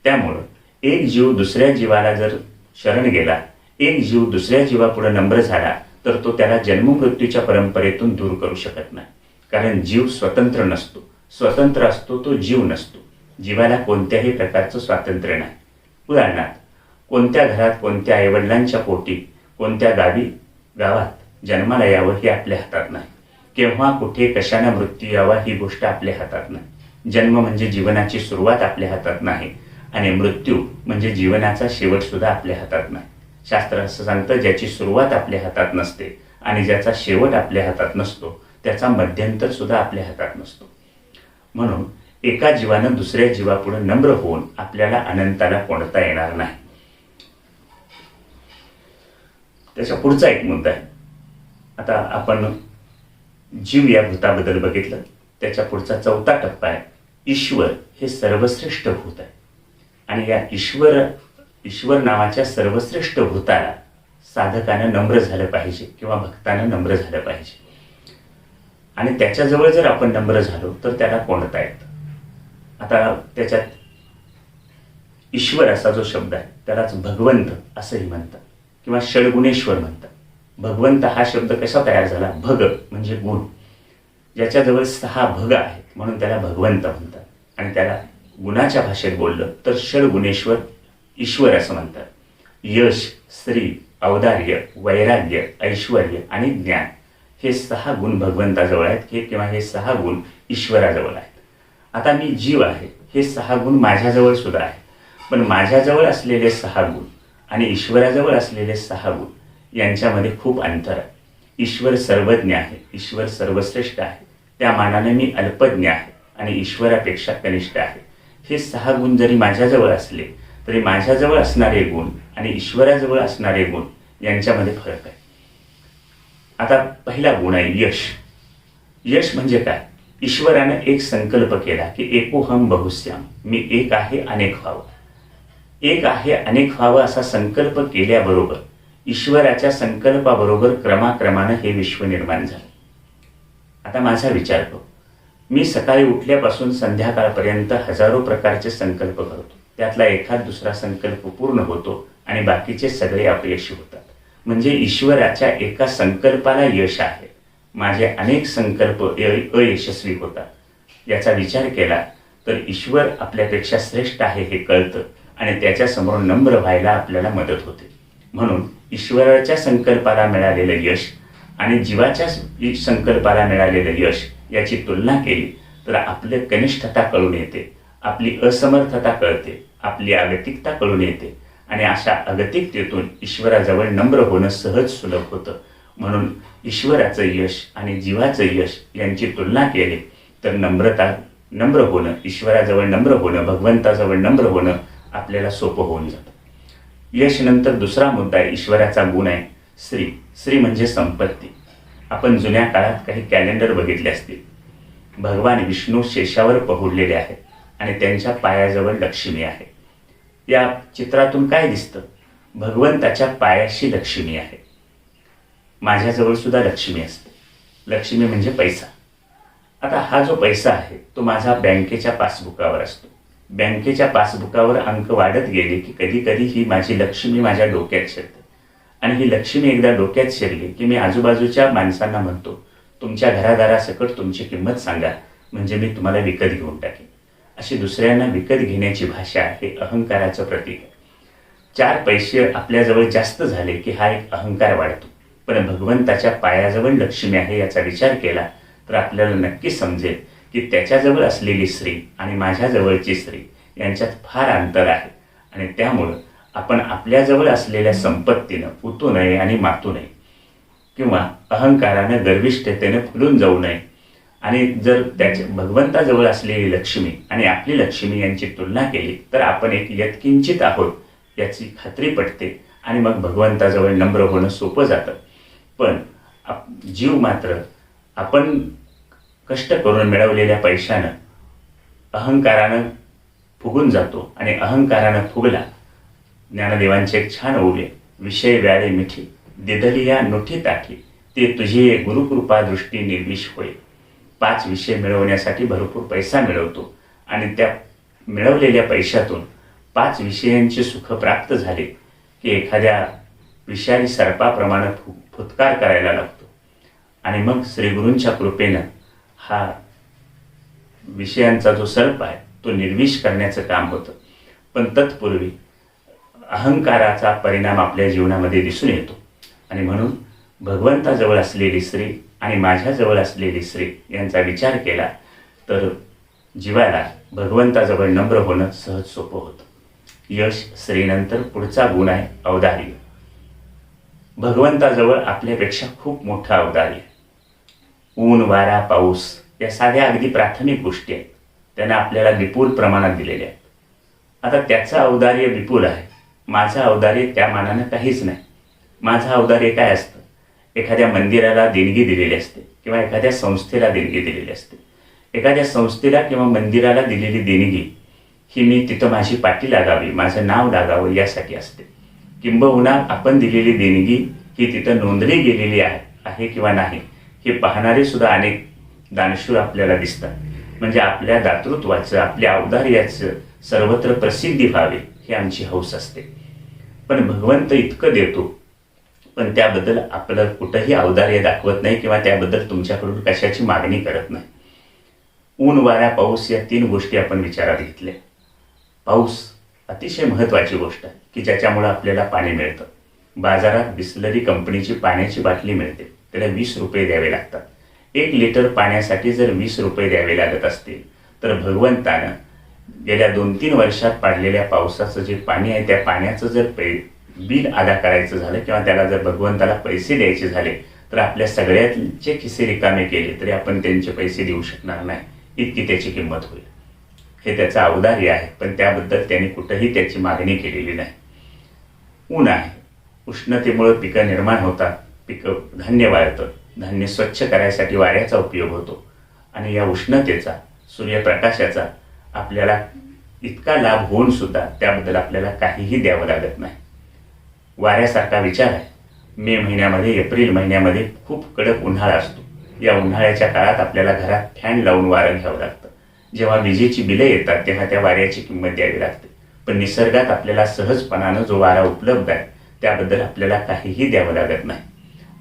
त्यामुळं एक जीव दुसऱ्या जीवाला जर शरण गेला, एक जीव दुसऱ्या जीवापुढे नम्र झाला, तर तो त्याला जन्ममृत्यूच्या परंपरेतून दूर करू शकत नाही. कारण जीव स्वतंत्र नसतो. स्वतंत्र असतो तो जीव नसतो. जीवाला कोणत्याही प्रकारचं स्वातंत्र्य नाही. उदाहरणार्थ, कोणत्या घरात कोणत्या आईवडिलांच्या पोटी कोणत्या गावात जन्माला यावं हे आपल्या हातात नाही. केव्हा कुठे कशाने मृत्यू यावा ही गोष्ट आपल्या हातात नाही. जन्म म्हणजे जीवनाची सुरुवात आपल्या हातात नाही आणि मृत्यू म्हणजे जीवनाचा शेवट सुद्धा आपल्या हातात नाही. शास्त्र असं सांगतं, ज्याची सुरुवात आपल्या हातात नसते आणि ज्याचा शेवट आपल्या हातात नसतो त्याचा मध्यंतर सुद्धा आपल्या हातात नसतो. म्हणून एका जीवानं दुसऱ्या जीवापुढे नम्र होऊन आपल्याला अनंताला कोणता येणार नाही. त्याच्या पुढचा एक मुद्दा आहे. आता आपण जीव या भूताबद्दल बघितलं. त्याच्या पुढचा चौथा टप्पा आहे, ईश्वर हे सर्वश्रेष्ठ भूत आहे. आणि या ईश्वर नावाच्या सर्वश्रेष्ठ भूताला साधकानं नम्र झालं पाहिजे किंवा भक्तानं नम्र झालं पाहिजे. आणि त्याच्याजवळ जर आपण नम्र झालो तर त्याला कोणता येतं. आता त्याच्यात ईश्वर असा जो शब्द आहे त्यालाच भगवंत असंही म्हणतात किंवा षडगुणेश्वर म्हणतात. भगवंत हा शब्द कसा तयार झाला, भग म्हणजे गुण, ज्याच्याजवळ 6 भग आहेत म्हणून त्याला भगवंत म्हणतात. आणि त्याला गुणाच्या भाषेत बोललं तर षडगुणेश्वर ईश्वर असं म्हणतात. यश, श्री, औदार्य, वैराग्य, ऐश्वर्य आणि ज्ञान हे 6 गुण भगवंताजवळ आहेत किंवा हे 6 गुण ईश्वराजवळ आहेत. आता मी जीव आहे, हे 6 गुण माझ्याजवळ सुद्धा आहे. पण माझ्याजवळ असलेले 6 गुण आणि ईश्वराजवळ असलेले 6 गुण यांच्यामध्ये खूप अंतर आहे. ईश्वर सर्वज्ञ आहे, ईश्वर सर्वश्रेष्ठ आहे, त्या मानाने मी अल्पज्ञ आहे आणि ईश्वरापेक्षा कनिष्ठ आहे. हे 6 गुण जरी माझ्याजवळ असले तरी माझ्याजवळ असणारे गुण आणि ईश्वराजवळ असणारे गुण यांच्यामध्ये फरक आहे. आता पहिला गुण आहे यश. यश म्हणजे काय, ईश्वरानं एक संकल्प केला की एकोहम बहुश्याम, मी एक आहे अनेक व्हावं. एक आहे अनेक व्हावं असा संकल्प केल्याबरोबर ईश्वराच्या संकल्पाबरोबर क्रमाक्रमानं हे विश्व निर्माण झालं. आता माझा विचार करू, मी सकाळी उठल्यापासून संध्याकाळपर्यंत हजारो प्रकारचे संकल्प करतो. त्यातला एखाद दुसरा संकल्प पूर्ण होतो आणि बाकीचे सगळे अपयशी होतात. म्हणजे ईश्वराच्या एका संकल्पाला यश आहे, माझे अनेक संकल्प अयशस्वी होतात. याचा विचार केला तर ईश्वर आपल्यापेक्षा श्रेष्ठ आहे हे कळतं आणि त्याच्यासमोर नम्र व्हायला आपल्याला मदत होते. म्हणून ईश्वराच्या संकल्पाला मिळालेलं यश आणि जीवाच्या संकल्पाला मिळालेलं यश याची तुलना केली तर आपलं कनिष्ठता कळून येते, आपली असमर्थता कळते, आपली अगतिकता कळून येते आणि अशा अगतिकतेतून ईश्वराजवळ नम्र होणं सहज सुलभ होतं. म्हणून ईश्वराचं यश आणि जीवाचं यश यांची तुलना केली तर नम्र होणं, ईश्वराजवळ नम्र होणं, भगवंताजवळ नम्र होणं आपल्याला सोपं होऊन जातं. यश नंतर दुसरा मुद्दा आहे, ईश्वराचा गुण आहे श्री. श्री म्हणजे संपत्ती. आपण जुन्या काळात काही कॅलेंडर बघितले असतील. भगवान विष्णू शेषावर पहुडलेले आहेत आणि त्यांच्या पायाजवळ लक्ष्मी आहे. या चित्रातून काय दिसतं, भगवंताच्या पायाशी लक्ष्मी आहे. माझ्याजवळ सुद्धा लक्ष्मी असते. लक्ष्मी म्हणजे पैसा. आता हा जो पैसा आहे तो माझा बँकेच्या पासबुकावर असतो. बँकेच्या पासबुकावर अंक वाढत गेले की कधी कधी ही माझी लक्ष्मी माझ्या डोक्यात शिरते. आणि ही लक्ष्मी एकदा डोक्यात शिरली की मी आजूबाजूच्या माणसांना म्हणतो, तुमच्या घरादारासकट तुमची किंमत सांगा, म्हणजे मी तुम्हाला विकत घेऊन टाकेन. अशी दुसऱ्यांना विकत घेण्याची भाषा हे अहंकाराचं प्रतीक आहे. 4 पैसे आपल्याजवळ जास्त झाले की हा एक अहंकार वाढतो. पण भगवंताच्या पायाजवळ लक्ष्मी आहे याचा विचार केला तर आपल्याला नक्की समजेल की त्याच्याजवळ असलेली स्त्री आणि माझ्याजवळची स्त्री यांच्यात फार अंतर आहे. आणि त्यामुळं आपण आपल्याजवळ असलेल्या संपत्तीनं उतू नये आणि मातू नये, किंवा अहंकारानं गर्विष्ठतेनं फुलून जाऊ नये. आणि जर त्याच्या भगवंताजवळ असलेली लक्ष्मी आणि आपली लक्ष्मी यांची तुलना केली तर आपण एक यत्किंचित आहोत याची खात्री पटते आणि मग भगवंताजवळ नम्र होणं सोपं जातं. पण जीव मात्र आपण कष्ट करून मिळवलेल्या पैशानं अहंकारानं फुगून जातो. आणि अहंकारानं फुगला, ज्ञानदेवांचे एक छान ओवी, विषय व्याळे मिठी दिदलिया नोठी ताठी ते तुझी गुरुकृपा दृष्टी निर्विष होय. 5 विषय मिळवण्यासाठी भरपूर पैसा मिळवतो आणि त्या मिळवलेल्या पैशातून 5 विषयांचे सुख प्राप्त झाले की एखाद्या विषारी सर्पाप्रमाणे फुत्कार करायला लागतो. आणि मग श्रीगुरूंच्या कृपेनं हा विषयांचा जो सर्प आहे तो निर्विष करण्याचं काम होतं. पण तत्पूर्वी अहंकाराचा परिणाम आपल्या जीवनामध्ये दिसून येतो. आणि म्हणून भगवंताजवळ असलेली स्त्री आणि माझ्याजवळ असलेली स्त्री यांचा विचार केला तर जीवाला भगवंताजवळ नम्र होणं सहज सोपं होतं. यश स्त्रीनंतर पुढचा गुण आहे औदार्य. भगवंताजवळ आपल्यापेक्षा खूप मोठा औदार्य. ऊन, वारा, पाऊस या साध्या अगदी प्राथमिक गोष्टी आहेत, त्यांना आपल्याला विपुल प्रमाणात दिलेल्या आहेत. आता त्याचं औदार्य विपुल आहे, माझं औदार्य त्या मानानं काहीच नाही. माझं औदार्य काय असतं, एखाद्या मंदिराला देणगी दिलेली असते किंवा एखाद्या संस्थेला देणगी दिलेली असते. एखाद्या संस्थेला किंवा मंदिराला दिलेली देणगी ही मी तिथं माझी पाटी लागावी, माझं नाव लागावं यासाठी असते. किंबहुना आपण दिलेली देणगी ही तिथं नोंदली गेलेली आहे किंवा नाही हे पाहणारे सुद्धा अनेक दानशूर आपल्याला दिसतात. म्हणजे आपल्या दातृत्वाचं, आपल्या औदार्याचं सर्वत्र प्रसिद्धी व्हावी ही आमची हौस असते. पण भगवंत इतकं देतो पण त्याबद्दल आपलं कुठंही औदार्य दाखवत नाही किंवा त्याबद्दल तुमच्याकडून कशाची मागणी करत नाही. ऊन, वारा, पाऊस या 3 गोष्टी आपण विचारात घेतल्या. पाऊस अतिशय महत्त्वाची गोष्ट आहे की ज्याच्यामुळं आपल्याला पाणी मिळतं. बाजारात बिस्लरी कंपनीची पाण्याची बाटली मिळते, त्याला 20 रुपये द्यावे लागतात. 1 लिटर पाण्यासाठी जर 20 रुपये द्यावे लागत असतील तर भगवंतानं गेल्या 2-3 वर्षात पडलेल्या पावसाचं जे पाणी आहे त्या पाण्याचं जर बिल अदा करायचं झालं किंवा त्याला जर भगवंताला पैसे द्यायचे झाले तर आपल्या सगळ्यांचे खिसे रिकामे केले तरी आपण त्यांचे पैसे देऊ शकणार नाही, इतकी त्याची किंमत होईल. हे त्याचं औदार्य आहे, पण त्याबद्दल त्यांनी कुठंही त्याची मागणी केलेली नाही. ऊन आहे, उष्णतेमुळे पिकं निर्माण होतात, पिकं धान्य वाळतं, धान्य स्वच्छ करायसाठी वाऱ्याचा उपयोग होतो. आणि या उष्णतेचा, सूर्यप्रकाशाचा आपल्याला इतका लाभ होऊन सुद्धा त्याबद्दल आपल्याला काहीही द्यावं लागत नाही. वाऱ्यासारखा विचार आहे. मे महिन्यामध्ये, एप्रिल महिन्यामध्ये खूप कडक उन्हाळा असतो. या उन्हाळ्याच्या काळात आपल्याला घरात फॅन लावून वारं घ्यावं लागतं. जेव्हा विजेची बिलं येतात तेव्हा त्या वाऱ्याची किंमत द्यावी लागते. पण निसर्गात आपल्याला सहजपणानं जो वारा उपलब्ध आहे त्याबद्दल आपल्याला काहीही द्यावं लागत नाही.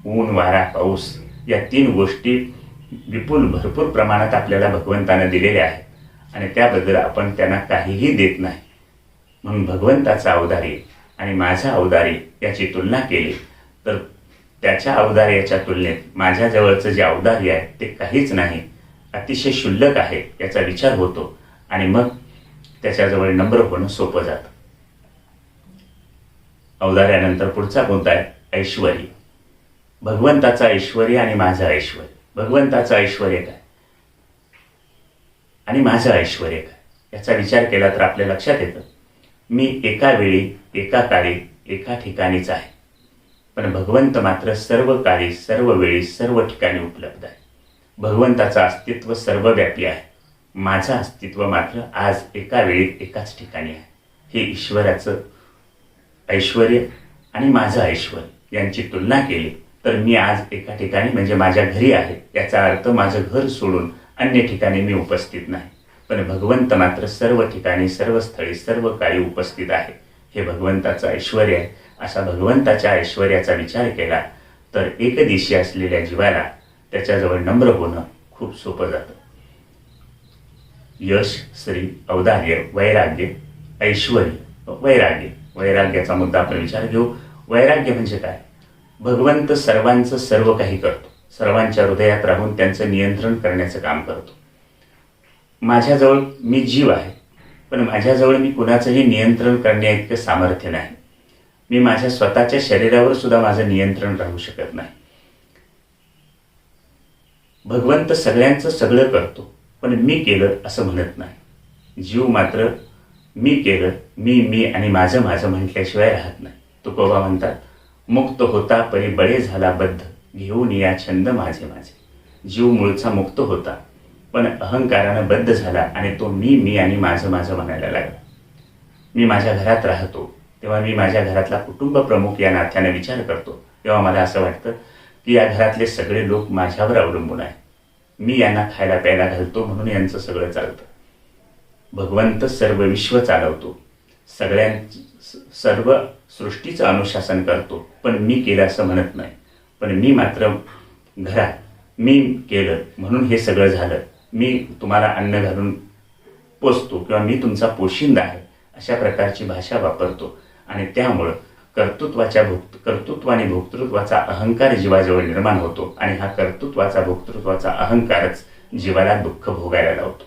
ऊन, वारा, पाऊस या 3 गोष्टी विपुल भरपूर प्रमाणात आपल्याला भगवंतानं दिलेल्या आहेत आणि त्याबद्दल आपण त्यांना काहीही देत नाही. म्हणून भगवंताचं औदार्य आणि माझं औदार्य याची तुलना केली तर त्याच्या औदार्याच्या तुलनेत माझ्याजवळचं जे औदार्य आहे ते काहीच नाही, अतिशय क्षुल्लक आहे याचा विचार होतो आणि मग त्याच्याजवळ नम्र होणं सोपं जातं. औदार्यानंतर पुढचा मुद्दा आहे ऐश्वर्य. भगवंताचं ऐश्वर्य आणि माझं ऐश्वर्य. भगवंताचं ऐश्वर्य काय आणि माझं ऐश्वर्य काय याचा विचार केला तर आपल्या लक्षात येतं मी एका वेळी, एका काळी, एका ठिकाणीच आहे. पण भगवंत मात्र सर्व काळी, सर्व वेळी, सर्व ठिकाणी उपलब्ध आहे. भगवंताचं अस्तित्व सर्वव्यापी आहे. माझं अस्तित्व मात्र आज एका वेळी एकाच ठिकाणी आहे. हे ईश्वराचं ऐश्वर्य आणि माझं ऐश्वर्य यांची तुलना केली तर मी आज एका ठिकाणी म्हणजे माझ्या घरी आहे, याचा अर्थ माझं घर सोडून अन्य ठिकाणी मी उपस्थित नाही. पण भगवंत मात्र सर्व ठिकाणी, सर्व स्थळी, सर्व काळी उपस्थित आहे. हे भगवंताचं ऐश्वर्य आहे. असा भगवंताच्या ऐश्वर्याचा विचार केला तर एकदिशी असलेल्या जीवाला त्याच्याजवळ नम्र होणं खूप सोपं जातं. यश, श्री, औदार्य, वैराग्य, ऐश्वर्य, वैराग्य. वैराग्याचा मुद्दा आपण विचार घेऊ. वैराग्य म्हणजे काय? भगवंत सर्वांचं सर्व काही करतो, सर्वांच्या हृदयात राहून त्यांचं नियंत्रण करण्याचं काम करतो. माझ्याजवळ मी जीव आहे, पण माझ्याजवळ मी कुणाचंही नियंत्रण करण्याइतकं सामर्थ्य नाही. मी माझ्या स्वतःच्या शरीरावर सुद्धा माझं नियंत्रण राहू शकत नाही. भगवंत सगळ्यांचं सगळं करतो, पण मी केलं असं म्हणत नाही. जीव मात्र मी केलं, मी आणि माझं माझं म्हटल्याशिवाय राहत नाही. तुकोबा म्हणतात, मुक्त होता परी बळे झाला बद्ध, घेऊन या छंद माझे माझे. जीव मूळचा मुक्त होता, पण अहंकारानं बद्ध झाला आणि तो मी आणि माझं माझं म्हणायला लागला. मी माझ्या घरात राहतो तेव्हा मी माझ्या घरातला कुटुंब प्रमुख या नात्याने विचार करतो, तेव्हा मला असं वाटतं की या घरातले सगळे लोक माझ्यावर अवलंबून आहेत. मी यांना खायला प्यायला घालतो म्हणून यांचं सगळं चालतं. भगवंत सर्व विश्व चालवतो, सर्व सृष्टीचं अनुशासन करतो, पण मी केलं असं म्हणत नाही. पण मी मात्र घरात मी केलं म्हणून हे सगळं झालं, मी तुम्हाला अन्न घालून पोसतो किंवा मी तुमचा पोशिंदा आहे, अशा प्रकारची भाषा वापरतो. आणि त्यामुळं कर्तृत्व आणि भोक्तृत्वाचा अहंकार जीवाजवळ निर्माण होतो आणि हा कर्तृत्वाचा भोक्तृत्वाचा अहंकारच जीवाला दुःख भोगायला लावतो.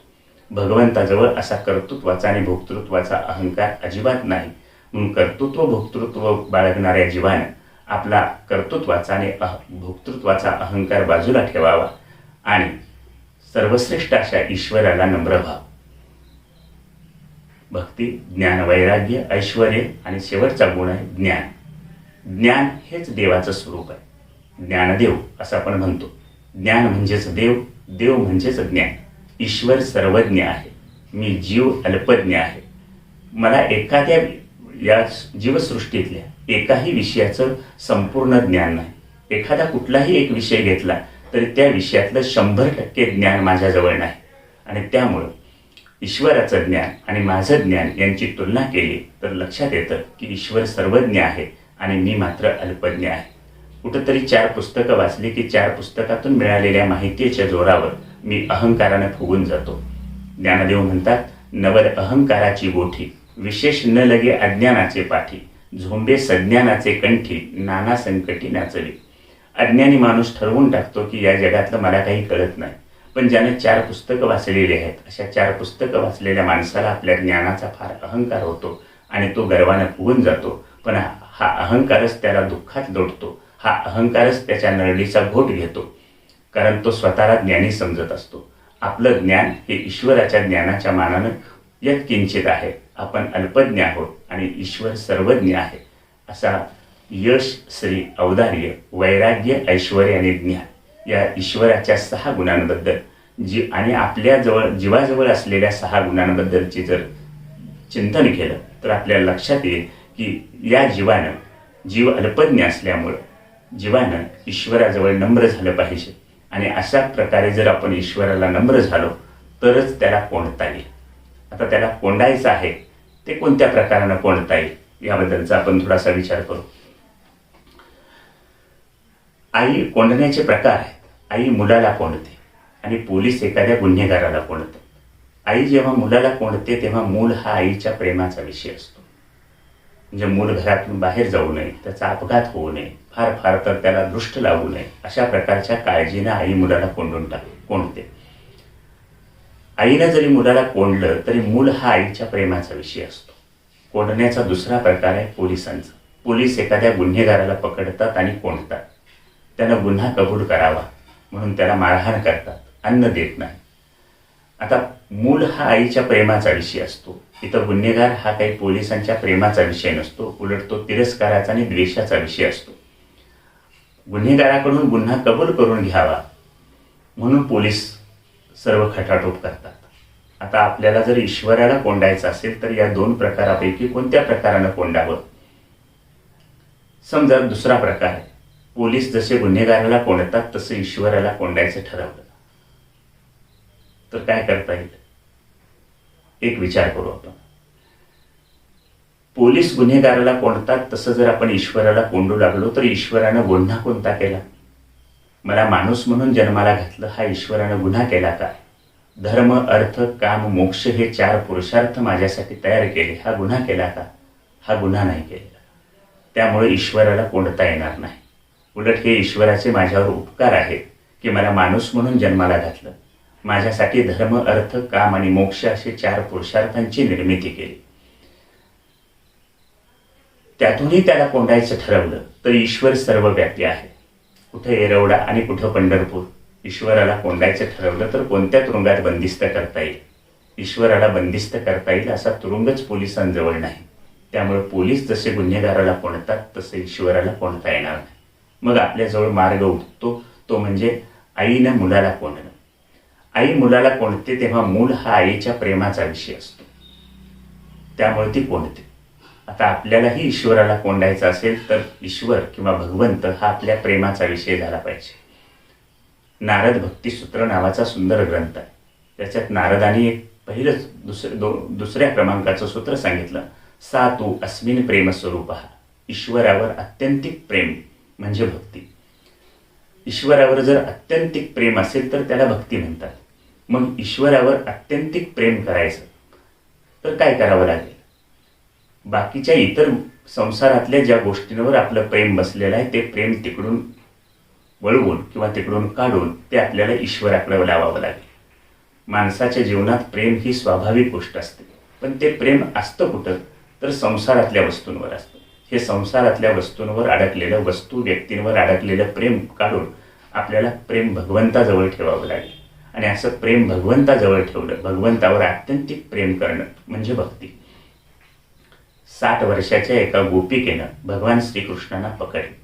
भगवंताजवळ असा कर्तृत्वाचा आणि भोक्तृत्वाचा अहंकार अजिबात नाही. म्हणून कर्तृत्व भोक्तृत्व बाळगणाऱ्या जीवानं आपला कर्तृत्वाचा आणि भोक्तृत्वाचा अहंकार बाजूला ठेवावा आणि सर्वश्रेष्ठ अशा ईश्वराला नम्र व्हावं. भक्ती, ज्ञान, वैराग्य, ऐश्वर्य आणि शेवटचा गुण आहे ज्ञान. ज्ञान हेच देवाचं स्वरूप आहे. ज्ञानदेव असं आपण म्हणतो. ज्ञान म्हणजेच देव, देव म्हणजेच ज्ञान. ईश्वर सर्वज्ञ आहे, मी जीव अल्पज्ञ आहे. मला एखाद्या या जीवसृष्टीतल्या एकाही विषयाचं संपूर्ण ज्ञान नाही. एखादा कुठलाही एक विषय घेतला तरी त्या विषयातलं 100% ज्ञान माझ्याजवळ नाही. आणि त्यामुळं ईश्वराचं ज्ञान आणि माझं ज्ञान यांची तुलना केली तर लक्षात येतं की ईश्वर सर्वज्ञ आहे आणि मी मात्र अल्पज्ञ आहे. कुठंतरी 4 पुस्तकं वाचली की 4 पुस्तकातून मिळालेल्या माहितीच्या जोरावर मी अहंकाराने फुगून जातो. ज्ञानदेव म्हणतात, नवल अहंकाराची गोठी, विशेष न लगे अज्ञानाचे पाठी, झोंबे सज्ञानाचे कंठी, नाना संकटी नाचली. अज्ञानी माणूस ठरवून टाकतो की या जगातलं मला काही कळत नाही. पण ज्याने 4 पुस्तकं वाचलेली आहेत, अशा 4 पुस्तकं वाचलेल्या माणसाला आपल्या ज्ञानाचा फार अहंकार होतो आणि तो गर्वाने फुगून जातो. पण हा अहंकारच त्याला दुःखात लोटतो. हा अहंकारच त्याच्या नरडीचा घोट घेतो, कारण तो स्वतःला ज्ञानी समजत असतो. आपलं ज्ञान हे ईश्वराच्या ज्ञानाच्या मानानं यत्किंचित आहे. आपण अल्पज्ञ आहोत आणि ईश्वर सर्वज्ञ आहे. असा यश, श्री, औदार्य, वैराग्य, ऐश्वर्य आणि ज्ञान या ईश्वराच्या 6 गुणांबद्दल आणि आपल्याजवळ जीवाजवळ असलेल्या 6 गुणांबद्दलची जर चिंतन केलं तर आपल्याला लक्षात येईल की या जीव अल्पज्ञ असल्यामुळं जीवानं ईश्वराजवळ नम्र झालं पाहिजे. आणि अशा प्रकारे जर आपण ईश्वराला नम्र झालो तरच त्याला कोंडता येईल. आता त्याला कोंडायचं आहे ते कोणत्या प्रकारानं कोंडता येईल याबद्दलचा आपण थोडासा विचार करू. आई कोंडण्याचे प्रकार आहेत. आई मुलाला कोंडते आणि पोलीस एखाद्या गुन्हेगाराला कोंडतात. आई जेव्हा मुलाला कोंडते तेव्हा मूल हा आईच्या प्रेमाचा विषय असतो. म्हणजे मूल घरातून बाहेर जाऊ नये, त्याचा अपघात होऊ नये, फार फार तर त्याला दृष्ट लागू नये, अशा प्रकारच्या काळजीनं आई मुलाला कोंडते. आईनं जरी मुलाला कोंडलं तरी मूल हा आईच्या प्रेमाचा विषय असतो. कोंडण्याचा दुसरा प्रकार आहे पोलिसांचा. पोलीस एखाद्या गुन्हेगाराला पकडतात आणि कोंडतात. त्यानं गुन्हा कबूल करावा म्हणून त्याला मारहाण करतात, अन्न देत नाही. आता मूल हा आईच्या प्रेमाचा विषय असतो. इथं गुन्हेगार हा काही पोलिसांच्या प्रेमाचा विषय नसतो, उलट तो तिरस्काराचा आणि द्वेषाचा विषय असतो. गुन्हेगाराकडून गुन्हा कबूल करून घ्यावा म्हणून पोलीस सर्व खटाटोप करतात. आता आपल्याला जर ईश्वराला कोंडायचं असेल तर या 2 प्रकारापैकी कोणत्या प्रकारानं कोंडावं? समजा दुसरा प्रकार आहे, पोलीस जसे गुन्हेगाराला कोंडतात तसं ईश्वराला कोंडायचं ठरवलं तर काय करता येईल? एक विचार करू आपण. पोलीस गुन्हेगाराला कोंडतात तसं जर आपण ईश्वराला कोंडू लागलो तर ईश्वरानं गुन्हा कोणता केला? मला माणूस म्हणून जन्माला घातलं, हा ईश्वरानं गुन्हा केला का? धर्म, अर्थ, काम, मोक्ष हे 4 पुरुषार्थ माझ्यासाठी तयार केले, हा गुन्हा केला का? हा गुन्हा नाही केलेला. त्यामुळे ईश्वराला कोंडता येणार नाही. उलट हे ईश्वराचे माझ्यावर उपकार आहेत की मला माणूस म्हणून जन्माला घातलं, माझ्यासाठी धर्म, अर्थ, काम आणि मोक्ष असे 4 पुरुषार्थांची निर्मिती केली. त्यातूनही त्याला कोंडायचं ठरवलं तर ईश्वर सर्वव्यापी आहे. कुठे एरवडा आणि कुठं पंढरपूर. ईश्वराला कोंडायचं ठरवलं तर कोणत्या तुरुंगात बंदिस्त करता येईल? ईश्वराला बंदिस्त करता येईल असा तुरुंगच पोलिसांजवळ नाही. त्यामुळे पोलीस जसे गुन्हेगाराला कोंडतात तसे ईश्वराला कोंडता येणार नाही. मग आपल्याजवळ मार्ग उठतो, तो म्हणजे आईनं मुलाला कोंडणं. आई मुलाला कोंडते तेव्हा मूल हा आईच्या प्रेमाचा विषय असतो, त्यामुळे ती कोंडते. आता आपल्यालाही ईश्वराला कोंडायचं असेल तर ईश्वर किंवा भगवंत हा आपल्या प्रेमाचा विषय झाला पाहिजे. नारद भक्तिसूत्र नावाचा सुंदर ग्रंथ आहे. त्याच्यात नारदांनी एक पहिलंच दुसऱ्या क्रमांकाचं सूत्र सांगितलं, सा तू अस्मिन प्रेम स्वरूप. ईश्वरावर अत्यंतिक प्रेम म्हणजे भक्ती. ईश्वरावर जर अत्यंतिक प्रेम असेल तर त्याला भक्ती म्हणतात. मग ईश्वरावर अत्यंतिक प्रेम करायचं तर काय करावं लागेल? बाकीच्या इतर संसारातल्या ज्या गोष्टींवर आपलं प्रेम बसलेलं आहे ते प्रेम तिकडून वळवून किंवा तिकडून काढून ते आपल्याला ईश्वराकडे लावावं लागेल. माणसाच्या जीवनात प्रेम ही स्वाभाविक गोष्ट असते, पण ते प्रेम असतं कुठं तर संसारातल्या वस्तूंवर असतं. हे संसारातल्या वस्तूंवर अडकलेलं, वस्तू व्यक्तींवर अडकलेलं प्रेम काढून आपल्याला प्रेम भगवंताजवळ ठेवावं लागेल. आणि असं प्रेम भगवंताजवळ ठेवलं, भगवंतावर आत्यंतिक प्रेम करणं म्हणजे भक्ती. 60 वर्षाच्या एका गोपिकेनं भगवान श्रीकृष्णांना पकडले.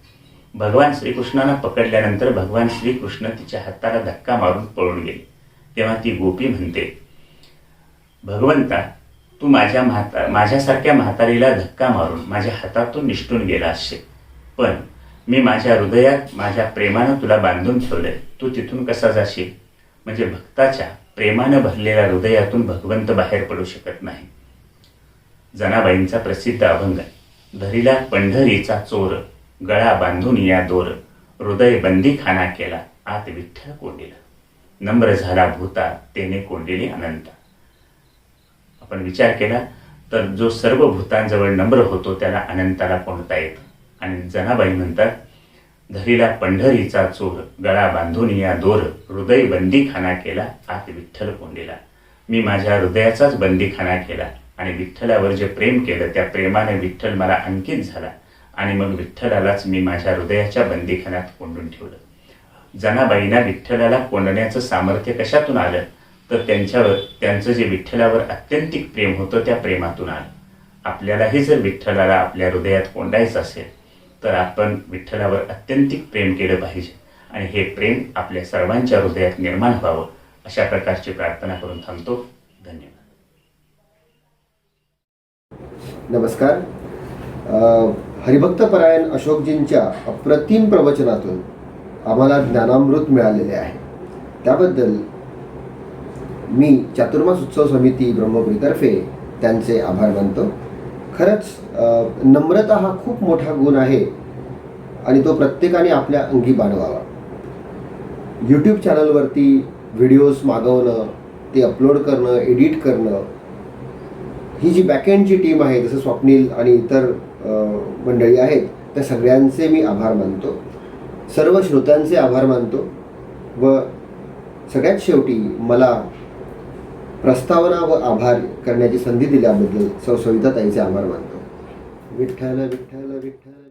भगवान श्रीकृष्णांना पकडल्यानंतर भगवान श्रीकृष्ण तिच्या हाताला धक्का मारून पळून गेले. तेव्हा ती गोपी म्हणते, भगवंता, तू माझ्यासारख्या म्हातारीला धक्का मारून माझ्या हातातून निष्ठून गेला असशील, पण मी माझ्या हृदयात माझ्या प्रेमानं तुला बांधून ठेवलंय, तू तिथून कसा जाशील? म्हणजे भक्ताच्या प्रेमानं भरलेल्या हृदयातून भगवंत बाहेर पडू शकत नाही. जनाबाईंचा प्रसिद्ध अभंग आहे, धरीला पंढरीचा चोर, गळा बांधून या दोर, हृदय बंदी खाना केला, आत विठ्ठल कोंडिला, नम्र झाला भूता, तेने कोंडिली अनंता. आपण विचार केला तर जो सर्व भूतांजवळ नम्र होतो त्याला अनंताला कोंडता येतं. आणि जनाबाई म्हणतात, धरीला पंढरीचा चोर, गळा बांधून या दोर, हृदय बंदीखाना केला, आत विठ्ठल कोंडिला. मी माझ्या हृदयाचाच बंदीखाना केला आणि विठ्ठलावर जे प्रेम केलं त्या प्रेमाने विठ्ठल मला अंकित झाला आणि मग विठ्ठलालाच मी माझ्या हृदयाच्या बंदीखान्यात कोंडून ठेवलं. जनाबाईंना विठ्ठलाला कोंडण्याचं सामर्थ्य कशातून आलं तर त्यांचं जे विठ्ठलावर अत्यंतिक प्रेम होतं त्या प्रेमातून आलं. आपल्यालाही जर विठ्ठलाला आपल्या हृदयात कोंडायचं असेल तर आपण विठ्ठलावर अत्यंतिक प्रेम केलं पाहिजे आणि हे प्रेम आपल्या सर्वांच्या हृदयात निर्माण व्हावं अशा प्रकारची प्रार्थना करून थांबतो. धन्यवाद. नमस्कार. हरिभक्तपरायण अशोकजींच्या अप्रतिम प्रवचनातून आम्हाला ज्ञानामृत मिळालेले आहे. त्याबद्दल मी चातुर्मास उत्सव समिती ब्रह्मपुरीतर्फे त्यांचे आभार मानतो. खरंच नम्रता हा खूप मोठा गुण आहे आणि तो प्रत्येकाने आपल्या अंगी बाणवावा. यूट्यूब चॅनलवरती व्हिडिओज मागवणं, ते अपलोड करणं, एडिट करणं, ही जी बॅकएंडची टीम आहे, जसं स्वप्नील आणि इतर मंडळी आहेत, त्या सगळ्यांचे मी आभार मानतो. सर्व श्रोत्यांचे आभार मानतो व सगळ्यात शेवटी मला प्रस्तावना व आभार करण्याची संधी दिल्याबद्दल सौ सविताताईंचे आभार मानतो. विठ्ठल विठ्ठल विठ्ठल.